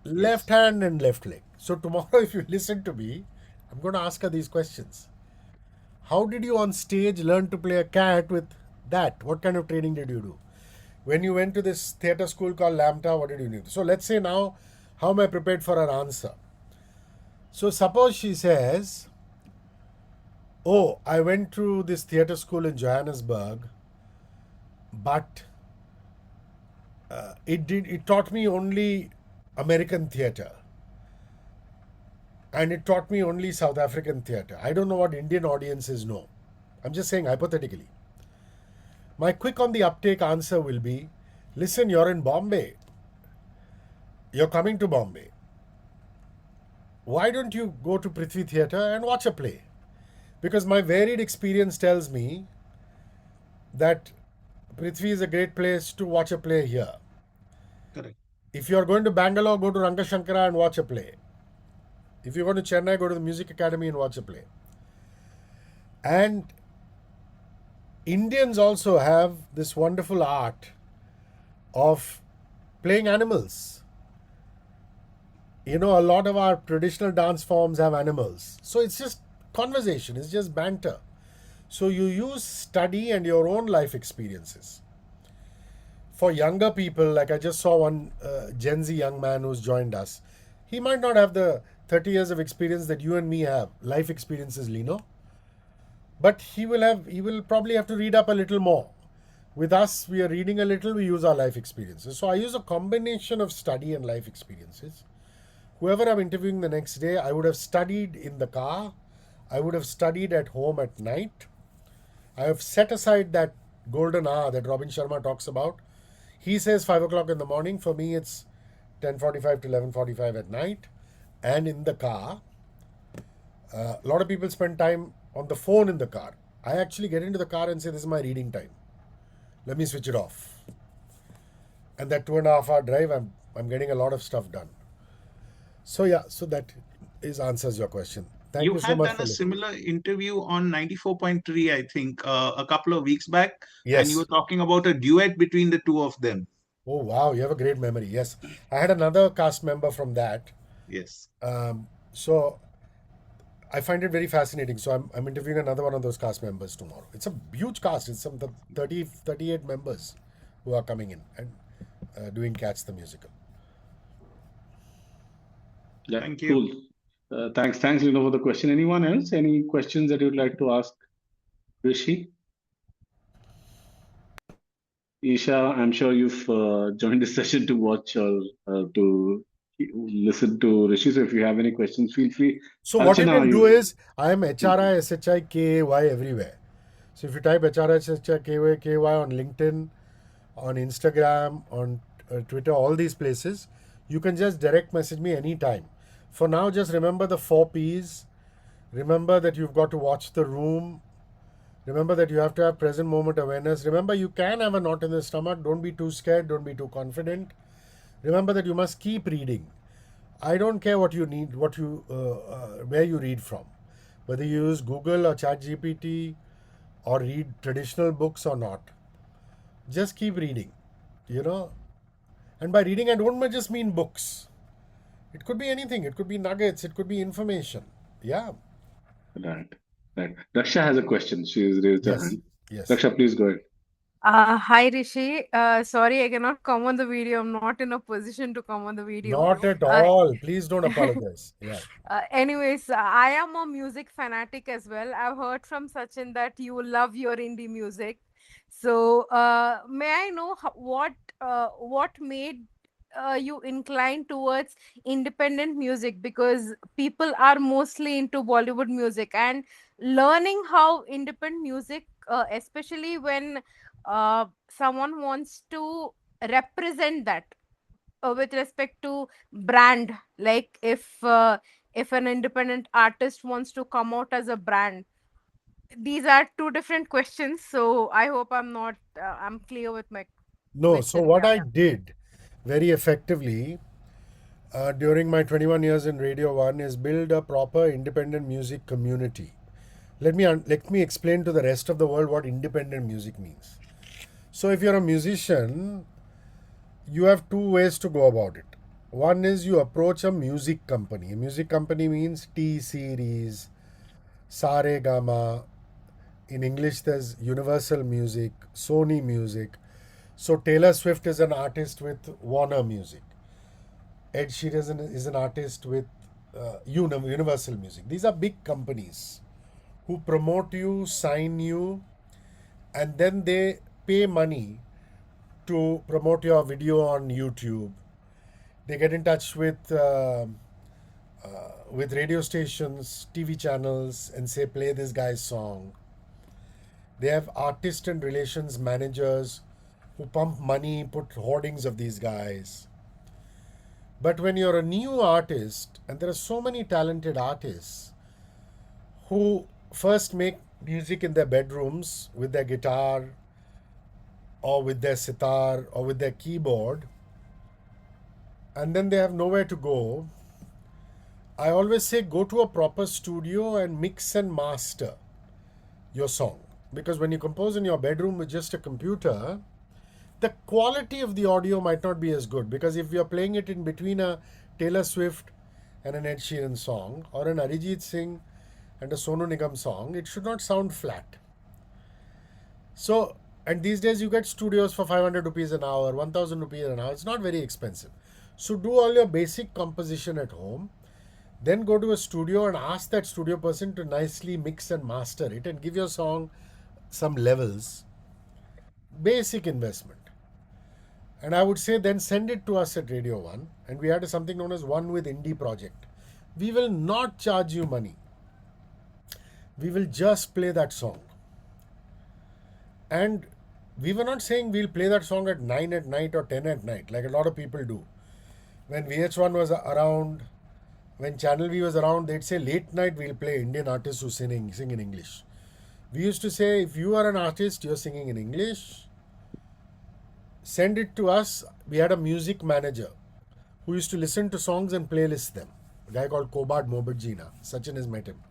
left hand and left leg. So tomorrow, if you listen to me, I'm going to ask her these questions. How did you on stage learn to play a cat with that? What kind of training did you do? When you went to this theatre school called Lambda, what did you do? So let's say now, how am I prepared for her answer? So suppose she says, oh, I went to this theatre school in Johannesburg, but it taught me only American theatre. And it taught me only South African theatre. I don't know what Indian audiences know. I'm just saying hypothetically. My quick on the uptake answer will be, listen, you're in Bombay. You're coming to Bombay. Why don't you go to Prithvi Theatre and watch a play? Because my varied experience tells me that Prithvi is a great place to watch a play here. Correct. If you're going to Bangalore, go to Rangashankara and watch a play. If you're going to Chennai, go to the Music Academy and watch a play. And Indians also have this wonderful art of playing animals. A lot of our traditional dance forms have animals. So it's just conversation, it's just banter. So you use study and your own life experiences. For younger people, like I just saw one Gen Z young man who's joined us, he might not have the 30 years of experience that you and me have, life experiences, Lino. But he will probably have to read up a little more. With us, we are reading a little, we use our life experiences. So I use a combination of study and life experiences. Whoever I'm interviewing the next day, I would have studied in the car. I would have studied at home at night. I have set aside that golden hour that Robin Sharma talks about. He says 5 o'clock in the morning. For me, it's 10:45 to 11:45 at night. And in the car, a lot of people spend time on the phone in the car. I actually get into the car and say, this is my reading time. Let me switch it off. And that 2.5 hour drive, I'm getting a lot of stuff done. So yeah, so that answers your question. Thank you so had much done for a listening. similar interview on 94.3, I think, a couple of weeks back, and you Yes. were talking about a duet between the two of them. Oh wow, you have a great memory. Yes, I had another cast member from that. Yes. So I find it very fascinating. So I'm interviewing another one of those cast members tomorrow. It's a huge cast. It's some 38 members who are coming in and doing Cats the musical. Yeah, Thank you. cool. Thanks, Lino, for the question. Anyone else? Any questions that you'd like to ask Rishi? Isha, I'm sure you've joined this session to watch or to listen to Rishi. So if you have any questions, feel free. So what you Archana, can do is, I am HRISHIKAY everywhere. So if you type HRISHIKAY on LinkedIn, on Instagram, on Twitter, all these places. You can just direct message me anytime. For now, just remember the 4 Ps. Remember that you've got to watch the room. Remember that you have to have present moment awareness. Remember, you can have a knot in the stomach. Don't be too scared. Don't be too confident. Remember that you must keep reading. I don't care what you need, where you read from, whether you use Google or ChatGPT or read traditional books or not. Just keep reading, you know. And by reading, I don't just mean books. It could be anything. It could be nuggets. It could be information. Yeah. Right. Right. Raksha has a question. She has raised her Yes. hand. Yes. Raksha, please go ahead. Hi Rishi. Sorry, I cannot come on the video. I'm not in a position to come on the video. Not at all. Please don't apologize. Yeah. Anyways, I am a music fanatic as well. I've heard from Sachin that you love your indie music. So, may I know what made you incline towards independent music? Because people are mostly into Bollywood music, and learning how independent music, especially when someone wants to represent that with respect to brand, like if an independent artist wants to come out as a brand, these are two different questions, so I hope I'm clear with my No, so question. what Yeah. I did very effectively during my 21 years in Radio 1 is build a proper independent music community. Let me explain to the rest of the world what independent music means. So if you're a musician, you have 2 ways to go about it. One is you approach a music company. A music company means T Series, Sare Gama. In English, there's Universal Music, Sony Music. So Taylor Swift is an artist with Warner Music. Ed Sheeran is an artist with Universal Music. These are big companies who promote you, sign you, and then they pay money to promote your video on YouTube. They get in touch with radio stations, TV channels, and say, play this guy's song. They have artist and relations managers who pump money, put hoardings of these guys. But when you're a new artist, and there are so many talented artists who first make music in their bedrooms with their guitar or with their sitar or with their keyboard, and then they have nowhere to go, I always say go to a proper studio and mix and master your song. Because when you compose in your bedroom with just a computer, the quality of the audio might not be as good. Because if you're playing it in between a Taylor Swift and an Ed Sheeran song, or an Arijit Singh and a Sonu Nigam song, it should not sound flat. So, and these days you get studios for 500 rupees an hour, 1000 rupees an hour. It's not very expensive. So do all your basic composition at home. Then go to a studio and ask that studio person to nicely mix and master it and give your song some levels. Basic investment. And I would say then send it to us at Radio 1. And we had something known as One with Indie project. We will not charge you money. We will just play that song. And we were not saying we'll play that song at 9 at night or 10 at night, like a lot of people do. When VH1 was around, when Channel V was around, they'd say late night we'll play Indian artists who sing in English. We used to say, if you are an artist, you're singing in English, send it to us. We had a music manager who used to listen to songs and playlist them. A guy called Kobad Mobadjina. Sachin has met him.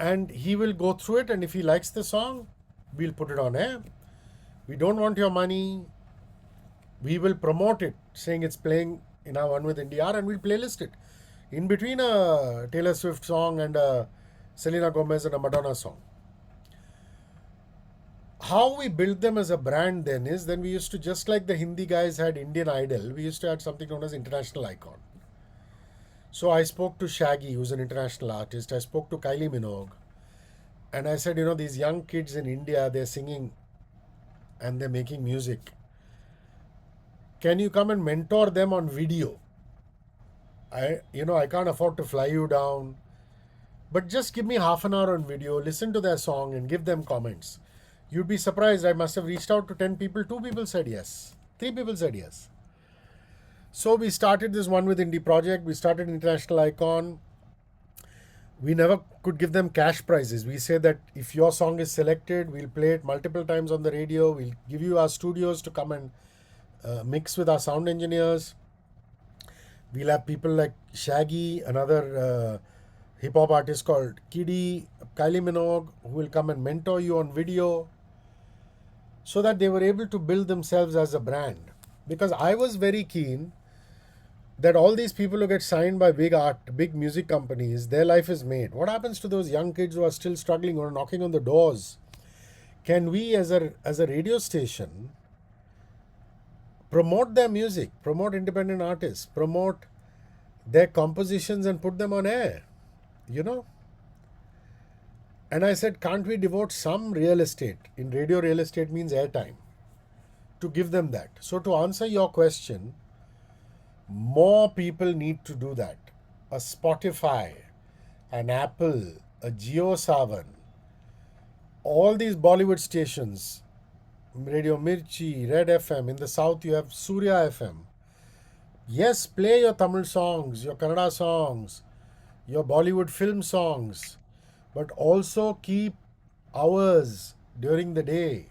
And he will go through it, and if he likes the song, we'll put it on air. We don't want your money. We will promote it, saying it's playing in our One with India, and we'll playlist it. In between a Taylor Swift song and a Selena Gomez and a Madonna song. How we built them as a brand then is, then we used to, just like the Hindi guys had Indian Idol, we used to have something known as International Icon. So I spoke to Shaggy, who's an international artist. I spoke to Kylie Minogue. And I said, these young kids in India, they're singing and they're making music. Can you come and mentor them on video? I can't afford to fly you down. But just give me half an hour on video, listen to their song and give them comments. You'd be surprised. I must have reached out to 10 people. 2 people said yes. 3 people said yes. So we started this one with indie project. We started International Icon. We never could give them cash prizes. We say that if your song is selected, we'll play it multiple times on the radio. We'll give you our studios to come and mix with our sound engineers. We'll have people like Shaggy, another hip hop artist called Kiddy, Kylie Minogue, who will come and mentor you on video, so that they were able to build themselves as a brand. Because I was very keen that all these people who get signed by big music companies, their life is made. What happens to those young kids who are still struggling or knocking on the doors? Can we, as a radio station, promote their music, promote independent artists, promote their compositions and put them on air? You know? And I said, can't we devote some real estate? In radio, real estate means airtime. To give them that. So to answer your question, more people need to do that. A Spotify, an Apple, a JioSavan, all these Bollywood stations, Radio Mirchi, Red FM. In the south, you have Surya FM. Yes, play your Tamil songs, your Kannada songs, your Bollywood film songs, but also keep hours during the day,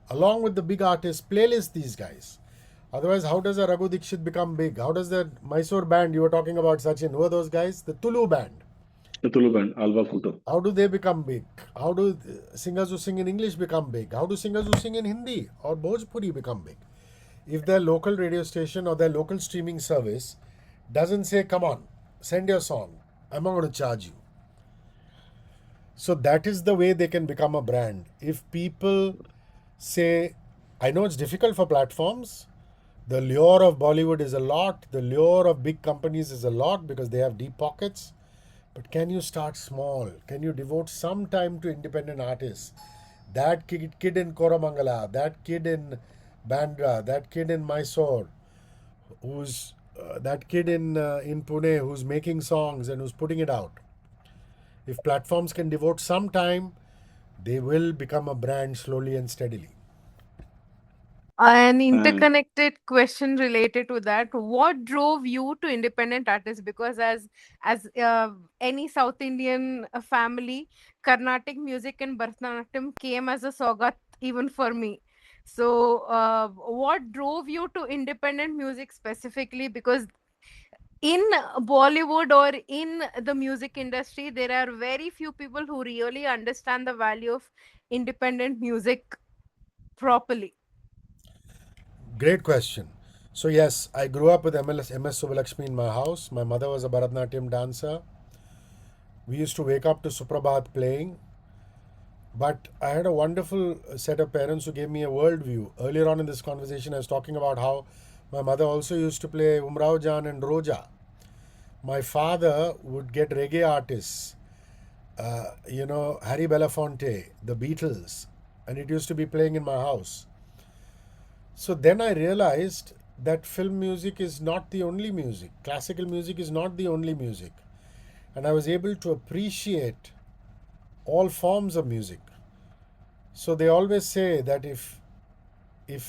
along with the big artists, playlist these guys. Otherwise, how does a Raghu Dikshit become big? How does the Mysore band you were talking about, Sachin? Who are those guys? The Tulu band. The Tulu band, Alva Kuto. How do they become big? How do singers who sing in English become big? How do singers who sing in Hindi or Bhojpuri become big? If their local radio station or their local streaming service doesn't say, come on, send your song, I'm not going to charge you. So that is the way they can become a brand. If people say, I know it's difficult for platforms, the lure of Bollywood is a lot, the lure of big companies is a lot because they have deep pockets. But can you start small? Can you devote some time to independent artists? That kid in Koramangala, that kid in Bandra, that kid in Mysore, who's that kid in Pune who's making songs and who's putting it out. If platforms can devote some time, they will become a brand slowly and steadily. An interconnected question related to that: what drove you to independent artists? Because as any South Indian family, Carnatic music and Bharatanatyam came as a sogat even for me. So what drove you to independent music specifically? Because in Bollywood or in the music industry, there are very few people who really understand the value of independent music properly. Great question. So yes, I grew up with MS Subbalakshmi in my house. My mother was a Bharatanatyam dancer. We used to wake up to Suprabhat playing. But I had a wonderful set of parents who gave me a worldview. Earlier on in this conversation, I was talking about how my mother also used to play Umrao Jan and Roja. My father would get reggae artists, Harry Belafonte, the Beatles, and it used to be playing in my house. So then I realized that film music is not the only music. Classical music is not the only music. And I was able to appreciate all forms of music. So they always say that if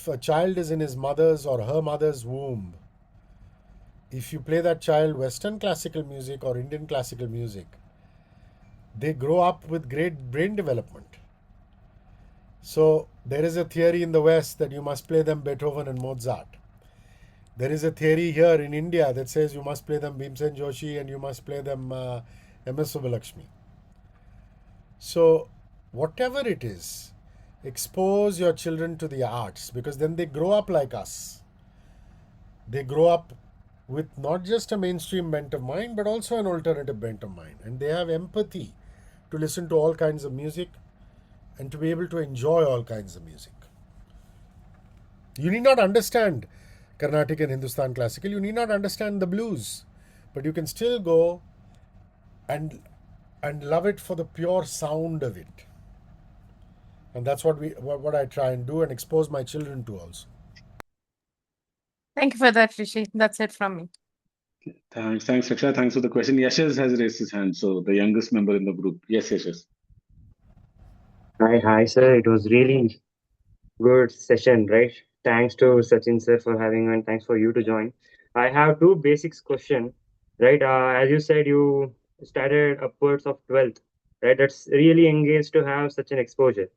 a child is in his mother's or her mother's womb, if you play that child Western classical music or Indian classical music, they grow up with great brain development. So there is a theory in the West that you must play them Beethoven and Mozart. There is a theory here in India that says you must play them Bhimsen Joshi and you must play them MS Subbalakshmi. So whatever it is, expose your children to the arts, because then they grow up like us. They grow up with not just a mainstream bent of mind, but also an alternative bent of mind. And they have empathy to listen to all kinds of music and to be able to enjoy all kinds of music. You need not understand Carnatic and Hindustan classical. You need not understand the blues. But you can still go and love it for the pure sound of it. And that's what I try and do and expose my children to also. Thank you for that, Rishi. That's it from me. Thanks, Raksha. Thanks for the question. Yashes has raised his hand, so the youngest member in the group. Yes, Yashes. Hi, sir. It was really good session, right? Thanks to Sachin sir for having me, and thanks for you to join. I have two basics question, right? As you said, you started upwards of 12th, right? That's really engaged to have such an exposure.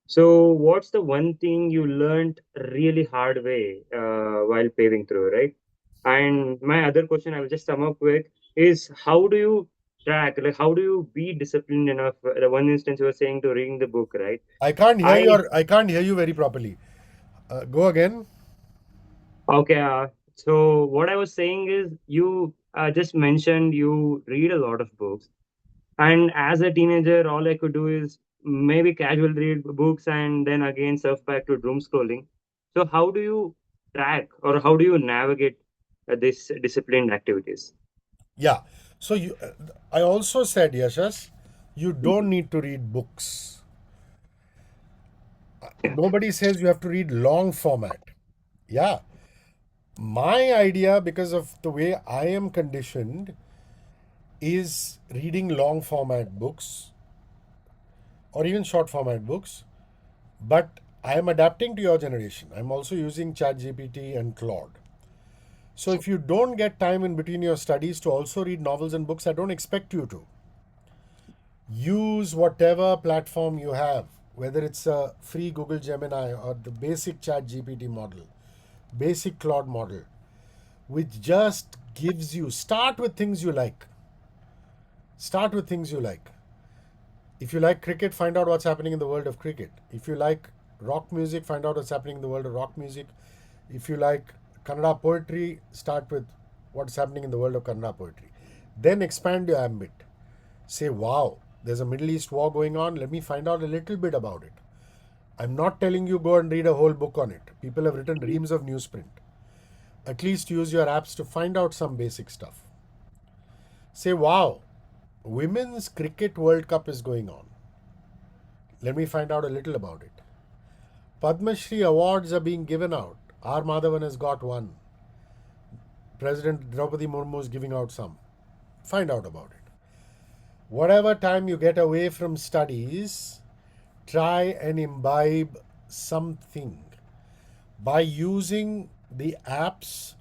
So, what's the one thing you learned really hard way while paving through, right? And my other question I will just sum up with is how do you track, like how do you be disciplined enough? The one instance you were saying to reading the book, right? I I can't hear you very properly. Go again. Okay, so what I was saying is you just mentioned you read a lot of books, and as a teenager, all I could do is maybe casual read books and then again surf back to doom scrolling. So how do you track or how do you navigate this disciplined activities? Yeah. So I also said, Yashas, you don't need to read books. Nobody says you have to read long format. Yeah. My idea, because of the way I am conditioned, is reading long format books or even short format books. But I am adapting to your generation. I'm also using ChatGPT and Claude. So if you don't get time in between your studies to also read novels and books, I don't expect you to. Use whatever platform you have, whether it's a free Google Gemini or the basic ChatGPT model, basic Claude model, which just gives you, start with things you like. Start with things you like. If you like cricket, find out what's happening in the world of cricket. If you like rock music, find out what's happening in the world of rock music. If you like Kannada poetry, start with what's happening in the world of Kannada poetry. Then expand your ambit. Say, wow, there's a Middle East war going on. Let me find out a little bit about it. I'm not telling you go and read a whole book on it. People have written reams of newsprint. At least use your apps to find out some basic stuff. Say, wow, Women's Cricket World Cup is going on. Let me find out a little about it. Padma Shri awards are being given out. R. Madhavan has got one. President Draupadi Murmu is giving out some. Find out about it. Whatever time you get away from studies, try and imbibe something by using the apps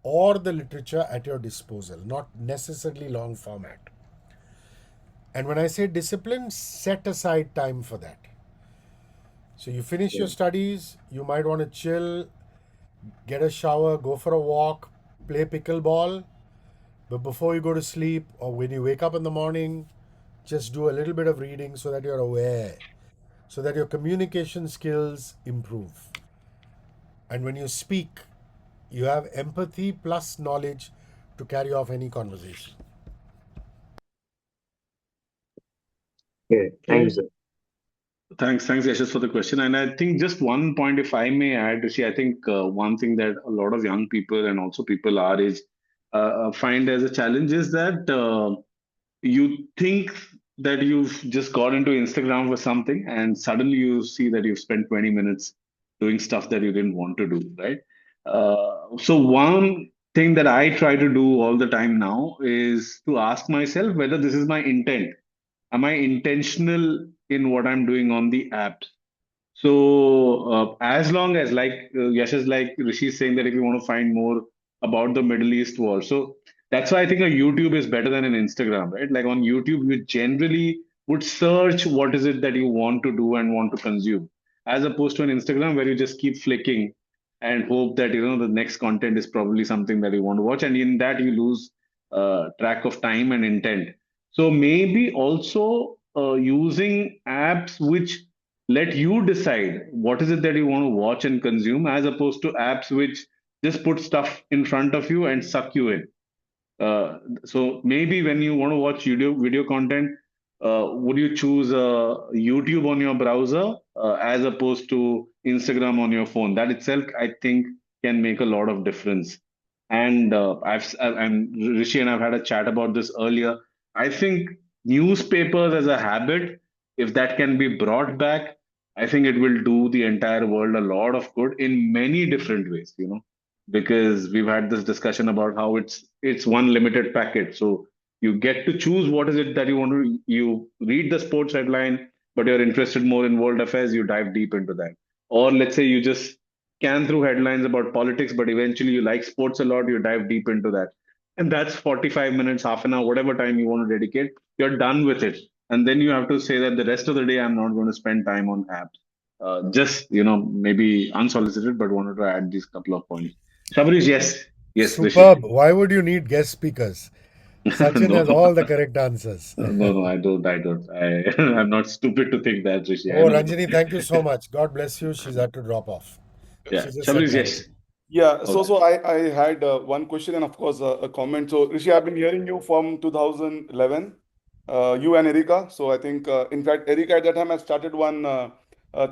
or the literature at your disposal, not necessarily long format. And when I say discipline, set aside time for that. So you finish your studies, you might want to chill, get a shower, go for a walk, play pickleball. But before you go to sleep or when you wake up in the morning, just do a little bit of reading so that you're aware, so that your communication skills improve. And when you speak, you have empathy plus knowledge to carry off any conversation. Okay, thank you, sir. Thanks, Yashas, for the question. And I think just one point, if I may add, Rishi, I think one thing that a lot of young people and also people our age find as a challenge is that you think that you've just got into Instagram for something, and suddenly you see that you've spent 20 minutes doing stuff that you didn't want to do, right? So one thing that I try to do all the time now is to ask myself whether this is my intent. Am I intentional in what I'm doing on the app? So as long as Yash is like Rishi is saying that if you want to find more about the Middle East war, so that's why I think a YouTube is better than an Instagram, right? Like on YouTube, you generally would search what is it that you want to do and want to consume, as opposed to an Instagram where you just keep flicking and hope that the next content is probably something that you want to watch, and in that you lose track of time and intent. So maybe also using apps which let you decide what is it that you want to watch and consume, as opposed to apps which just put stuff in front of you and suck you in. So maybe when you want to watch video content, would you choose YouTube on your browser as opposed to Instagram on your phone? That itself, I think, can make a lot of difference. And and Rishi and I've had a chat about this earlier. I think newspapers as a habit, if that can be brought back, I think it will do the entire world a lot of good in many different ways. Because we've had this discussion about how it's one limited packet, so you get to choose what is it that you want to. You read the sports headline, but you're interested more in world affairs, you dive deep into that. Or let's say you just scan through headlines about politics, but eventually you like sports a lot, you dive deep into that. And that's 45 minutes, half an hour, whatever time you want to dedicate, you're done with it. And then you have to say that the rest of the day, I'm not going to spend time on apps. Just, maybe unsolicited, but wanted to add these couple of points. Shabrish, yes. Yes, Rishi. Superb. Why would you need guest speakers? Sachin No, has all the correct answers. no, I don't. I'm not stupid to think that, Rishi. I Oh, know. Ranjini, thank you so much. God bless you. She's had to drop off. Yeah, She just said Shabrish, thank you. yes. Yeah, so Okay. so I had one question and of course a comment. So Rishi, I've been hearing you from 2011, you and Erika. So I think in fact Erika at that time has started one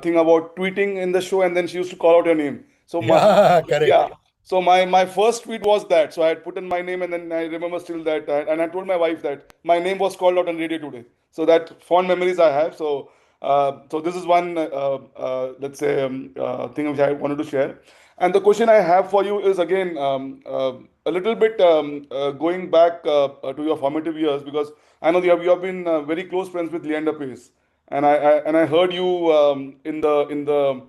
thing about tweeting in the show, and then she used to call out your name. So Yeah, correct. yeah. So my first tweet was that. So I had put in my name, and then I remember still that, and I told my wife that my name was called out on radio today. So that fond memories I have. So this is one let's say thing which I wanted to share. And the question I have for you is again a little bit going back to your formative years, because I know you have been very close friends with Leander Pace, and I heard you in the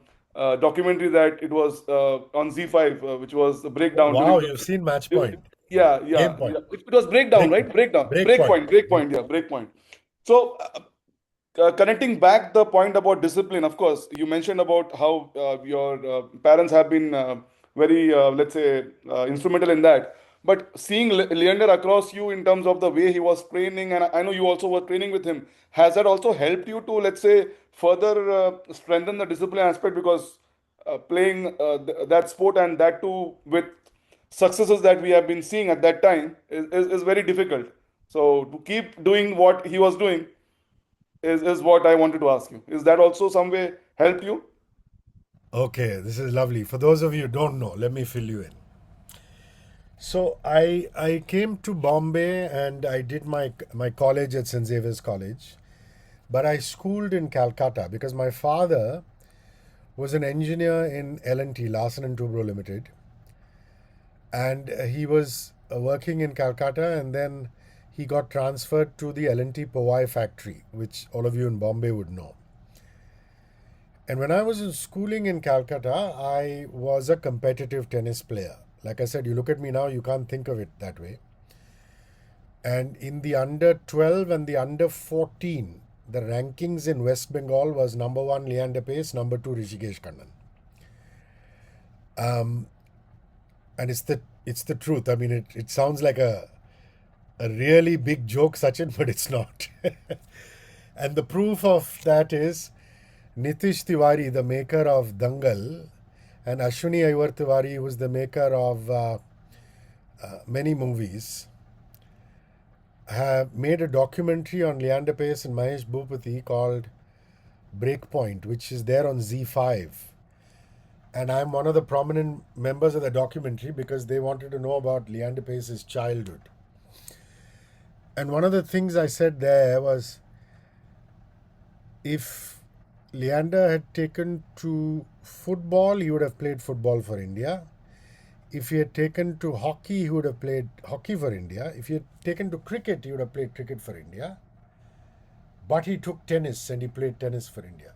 documentary that it was on Z5, which was the Oh, breakdown wow, during you've seen Match the Point. yeah, Game yeah, Point. yeah. It was breakdown, Break right? Point. Breakdown, Break Point. breakpoint, yeah, breakpoint. So connecting back the point about discipline, of course, you mentioned about how your parents have been very, let's say, instrumental in that. But seeing Leander across you in terms of the way he was training, and I know you also were training with him, has that also helped you to, let's say, further strengthen the discipline aspect? Because playing that sport, and that too with successes that we have been seeing at that time, is very difficult. So to keep doing what he was doing is what I wanted to ask you. Is that also some way helped you? Okay, this is lovely. For those of you who don't know, let me fill you in. So I came to Bombay and I did my college at St. Xavier's College, but I schooled in Calcutta because my father was an engineer in L&T, Larsen and Toubro Limited, and he was working in Calcutta, and then he got transferred to the L&T Powai factory, which all of you in Bombay would know. And when I was in schooling in Calcutta, I was a competitive tennis player. Like I said, you look at me now, you can't think of it that way. And in the under 12 and the under 14, the rankings in West Bengal was number 1 Leander Pace, number 2 Rishikesh Kannan. And it's the truth. I mean, it sounds like a really big joke, Sachin, but it's not. And the proof of that is Nitish Tiwari, the maker of Dangal, and Ashwini Iyer Tiwari, who is the maker of many movies, have made a documentary on Leander Pace and Mahesh Bhupati called Breakpoint, which is there on Z5. And I'm one of the prominent members of the documentary because they wanted to know about Leander Pace's childhood. And one of the things I said there was, if Leander had taken to football, he would have played football for India. If he had taken to hockey, he would have played hockey for India. If he had taken to cricket, he would have played cricket for India. But he took tennis and he played tennis for India.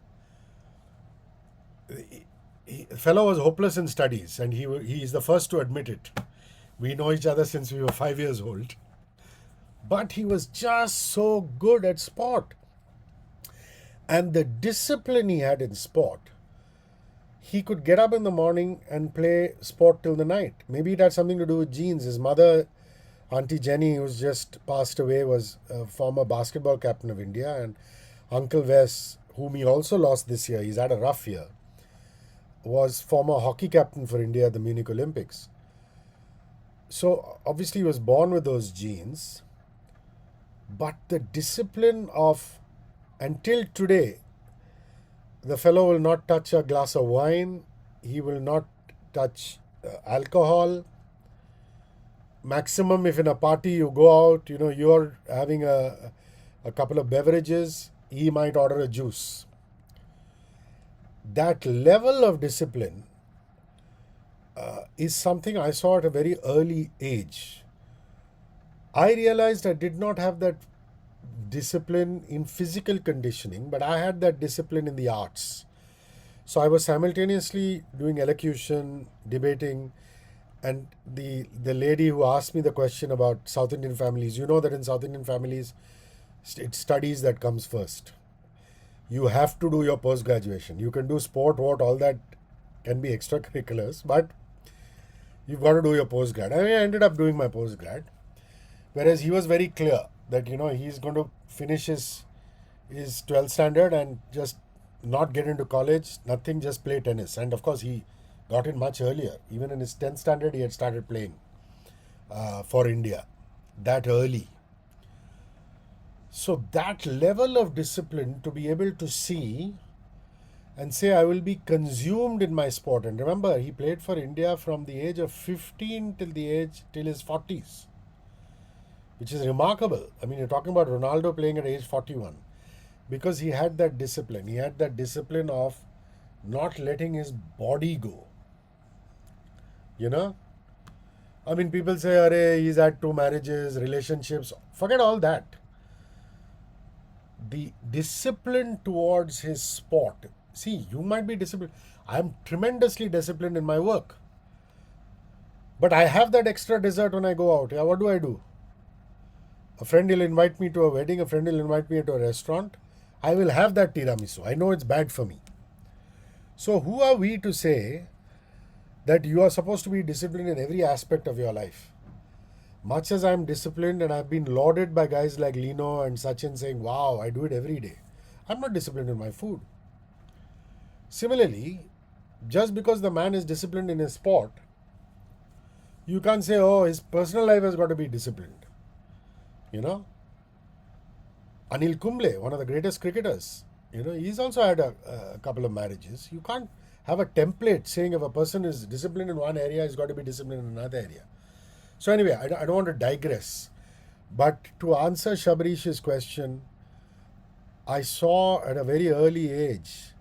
The fellow was hopeless in studies, and he is the first to admit it. We know each other since we were 5 years old. But he was just so good at sport. And the discipline he had in sport, he could get up in the morning and play sport till the night. Maybe it had something to do with genes. His mother, Auntie Jenny, who's just passed away, was a former basketball captain of India. And Uncle Wes, whom he also lost this year, he's had a rough year, was former hockey captain for India at the Munich Olympics. So obviously he was born with those genes. But the discipline of, until today, the fellow will not touch a glass of wine. He will not touch alcohol. Maximum, if in a party you go out, you're having a couple of beverages, he might order a juice. That level of discipline is something I saw at a very early age. I realized I did not have that discipline in physical conditioning, but I had that discipline in the arts. So I was simultaneously doing elocution, debating, and the lady who asked me the question about South Indian families, you know that in South Indian families, it's studies that comes first. You have to do your post graduation. You can do sport, what, all that can be extracurriculars, but you've got to do your post grad. I ended up doing my post grad, whereas he was very clear that he's going to finish his 12th standard and just not get into college, nothing, just play tennis. And of course, he got in much earlier. Even in his 10th standard, he had started playing for India that early. So, that level of discipline to be able to see and say, I will be consumed in my sport. And remember, he played for India from the age of 15 till his 40s, which is remarkable. I mean, you're talking about Ronaldo playing at age 41. Because he had that discipline. He had that discipline of not letting his body go. I mean, people say, Arey, he's had 2 marriages, relationships. Forget all that. The discipline towards his sport. See, you might be disciplined. I'm tremendously disciplined in my work. But I have that extra dessert when I go out. Yeah, what do? A friend will invite me to a wedding, a friend will invite me to a restaurant. I will have that tiramisu. I know it's bad for me. So, who are we to say that you are supposed to be disciplined in every aspect of your life? Much as I'm disciplined and I've been lauded by guys like Lino and Sachin saying, wow, I do it every day, I'm not disciplined in my food. Similarly, just because the man is disciplined in his sport, you can't say, oh, his personal life has got to be disciplined. Anil Kumble, one of the greatest cricketers, he's also had a couple of marriages. You can't have a template saying if a person is disciplined in one area, he's got to be disciplined in another area. So anyway, I don't want to digress. But to answer Shabrish's question, I saw at a very early age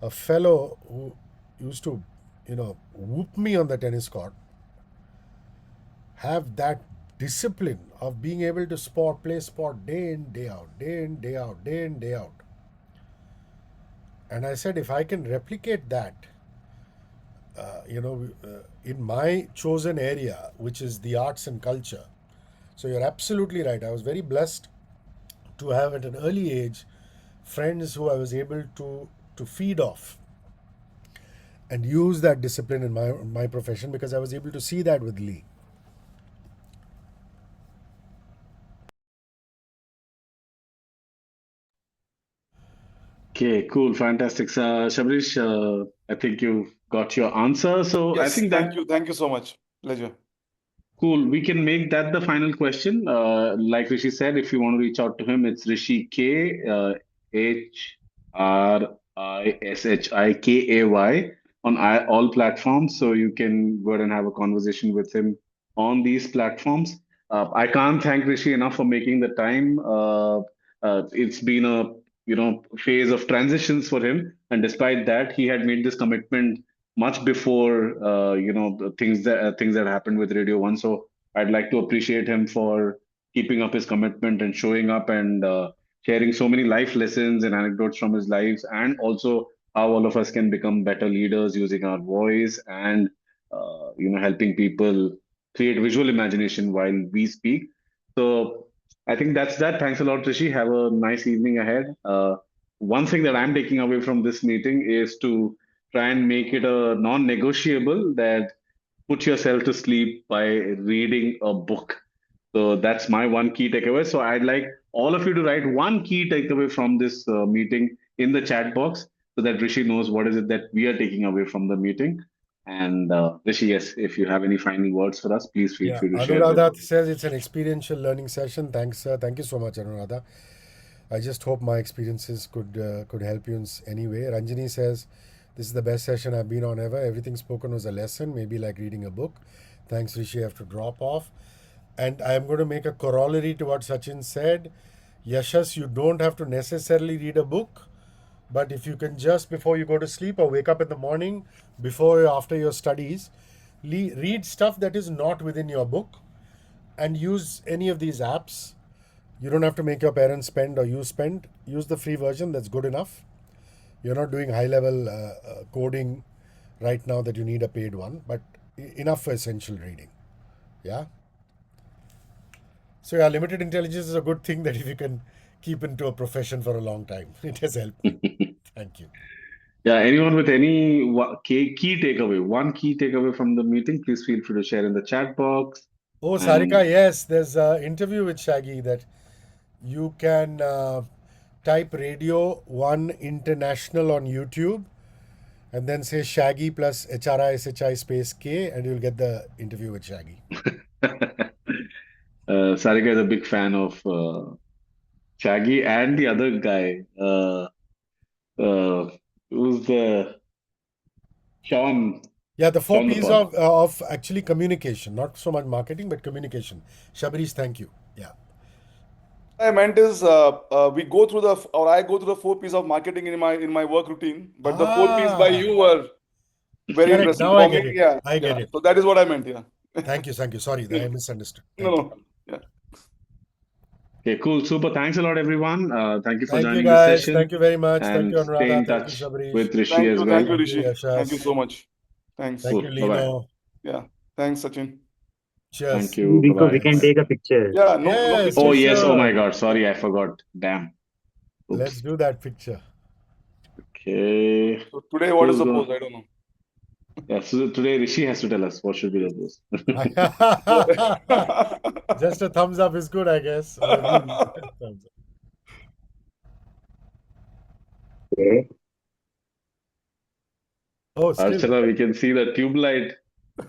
a fellow who used to, whoop me on the tennis court, have that discipline of being able to play sport day in, day out, day in, day out, day in, day out. And I said, if I can replicate that, in my chosen area, which is the arts and culture. So you're absolutely right. I was very blessed to have at an early age friends who I was able to feed off and use that discipline in my profession, because I was able to see that with Lee. Okay, cool, fantastic. Shabrish, I think you got your answer. So I Yes, think that thank you so much. Pleasure. cool. We can make that the final question. Like Rishi said, if you want to reach out to him, it's Rishi K, HRISHIKAY on all platforms. So you can go ahead and have a conversation with him on these platforms. I can't thank Rishi enough for making the time. It's been a phase of transitions for him, and despite that, he had made this commitment much before the things that happened with Radio One. So I'd like to appreciate him for keeping up his commitment and showing up and sharing so many life lessons and anecdotes from his lives, and also how all of us can become better leaders using our voice and helping people create visual imagination while we speak. So I think that's that. Thanks a lot, Rishi. Have a nice evening ahead. One thing that I'm taking away from this meeting is to try and make it a non-negotiable that put yourself to sleep by reading a book. So that's my one key takeaway. So I'd like all of you to write one key takeaway from this meeting in the chat box so that Rishi knows what is it that we are taking away from the meeting. And Rishi, yes, if you have any final words for us, please feel free to share them. Anuradha says it's an experiential learning session. Thanks, sir. Thank you so much, Anuradha. I just hope my experiences could help you in any way. Ranjini says, this is the best session I've been on ever. Everything spoken was a lesson, maybe like reading a book. Thanks, Rishi. I have to drop off. And I am going to make a corollary to what Sachin said. Yashas, you don't have to necessarily read a book, but if you can just before you go to sleep or wake up in the morning, before or after your studies, read stuff that is not within your book and use any of these apps. You don't have to make your parents spend or you spend. Use the free version, that's good enough. you're not doing high level coding right now that you need a paid one, but enough for essential reading. Yeah. So yeah, limited intelligence is a good thing that if you can keep into a profession for a long time, it has helped me. Thank you. Yeah, anyone with any key takeaway, one key takeaway from the meeting, please feel free to share in the chat box. Oh, And Sarika, yes, there's an interview with Shaggy that you can type Radio 1 International on YouTube and then say Shaggy plus HRISHI space K and you'll get the interview with Shaggy. Sarika is a big fan of Shaggy and the other guy. Who's the Sean? Yeah, the four Sean the P's Pod. of actually communication, not so much marketing, but communication. Shabrish, thank you. Yeah. What I meant is we go through or I go through the 4 P's of marketing in my work routine, but the 4 P's by you were very Correct. interesting Now I for me. get it. Yeah, I get yeah. it. So that is what I meant. Yeah. Thank you. Sorry, I misunderstood. No, Thank you. no. Yeah. Okay, cool. Super. Thanks a lot, everyone. Thank you for Thank you, joining this guys. session. Thank you very much. Thank And you, stay Anuradha. in Thank you, touch Shabrish. with Rishi as well. Thank you, Thank you, Rishi. Yashas. Thank you so much. Thanks. Thank Cool. you, Bye-bye. Lino. Yeah. Thanks, Sachin. Thank Cheers. you. Rico, we Bye-bye. can take a picture. Yeah. No Yes, pictures. Oh, for yes. Oh, my sure. God. Sorry, I forgot. Damn. Let's Oops. do that picture. Okay. So today, what is the Cool. pose? I don't know. Yeah, so today Rishi has to tell us what should be the pose. Just a thumbs up is good, I guess. Or a rule. Thumbs up. Okay. Oh, still. Archana, we can see the tube light,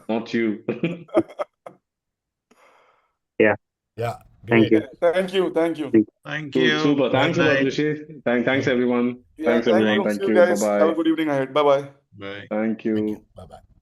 not you. Yeah. Yeah, Thank great. you. Thank you. Thank you. Thank Cool. you. Super. Good Thanks a lot, night. Rishi. Thanks you. everyone. Yeah. Thanks Thank everyone. you. Thanks. See Thank you you. guys. Have a Bye-bye. good evening ahead. Bye bye. Bye. Thank Thank you. you. Bye bye.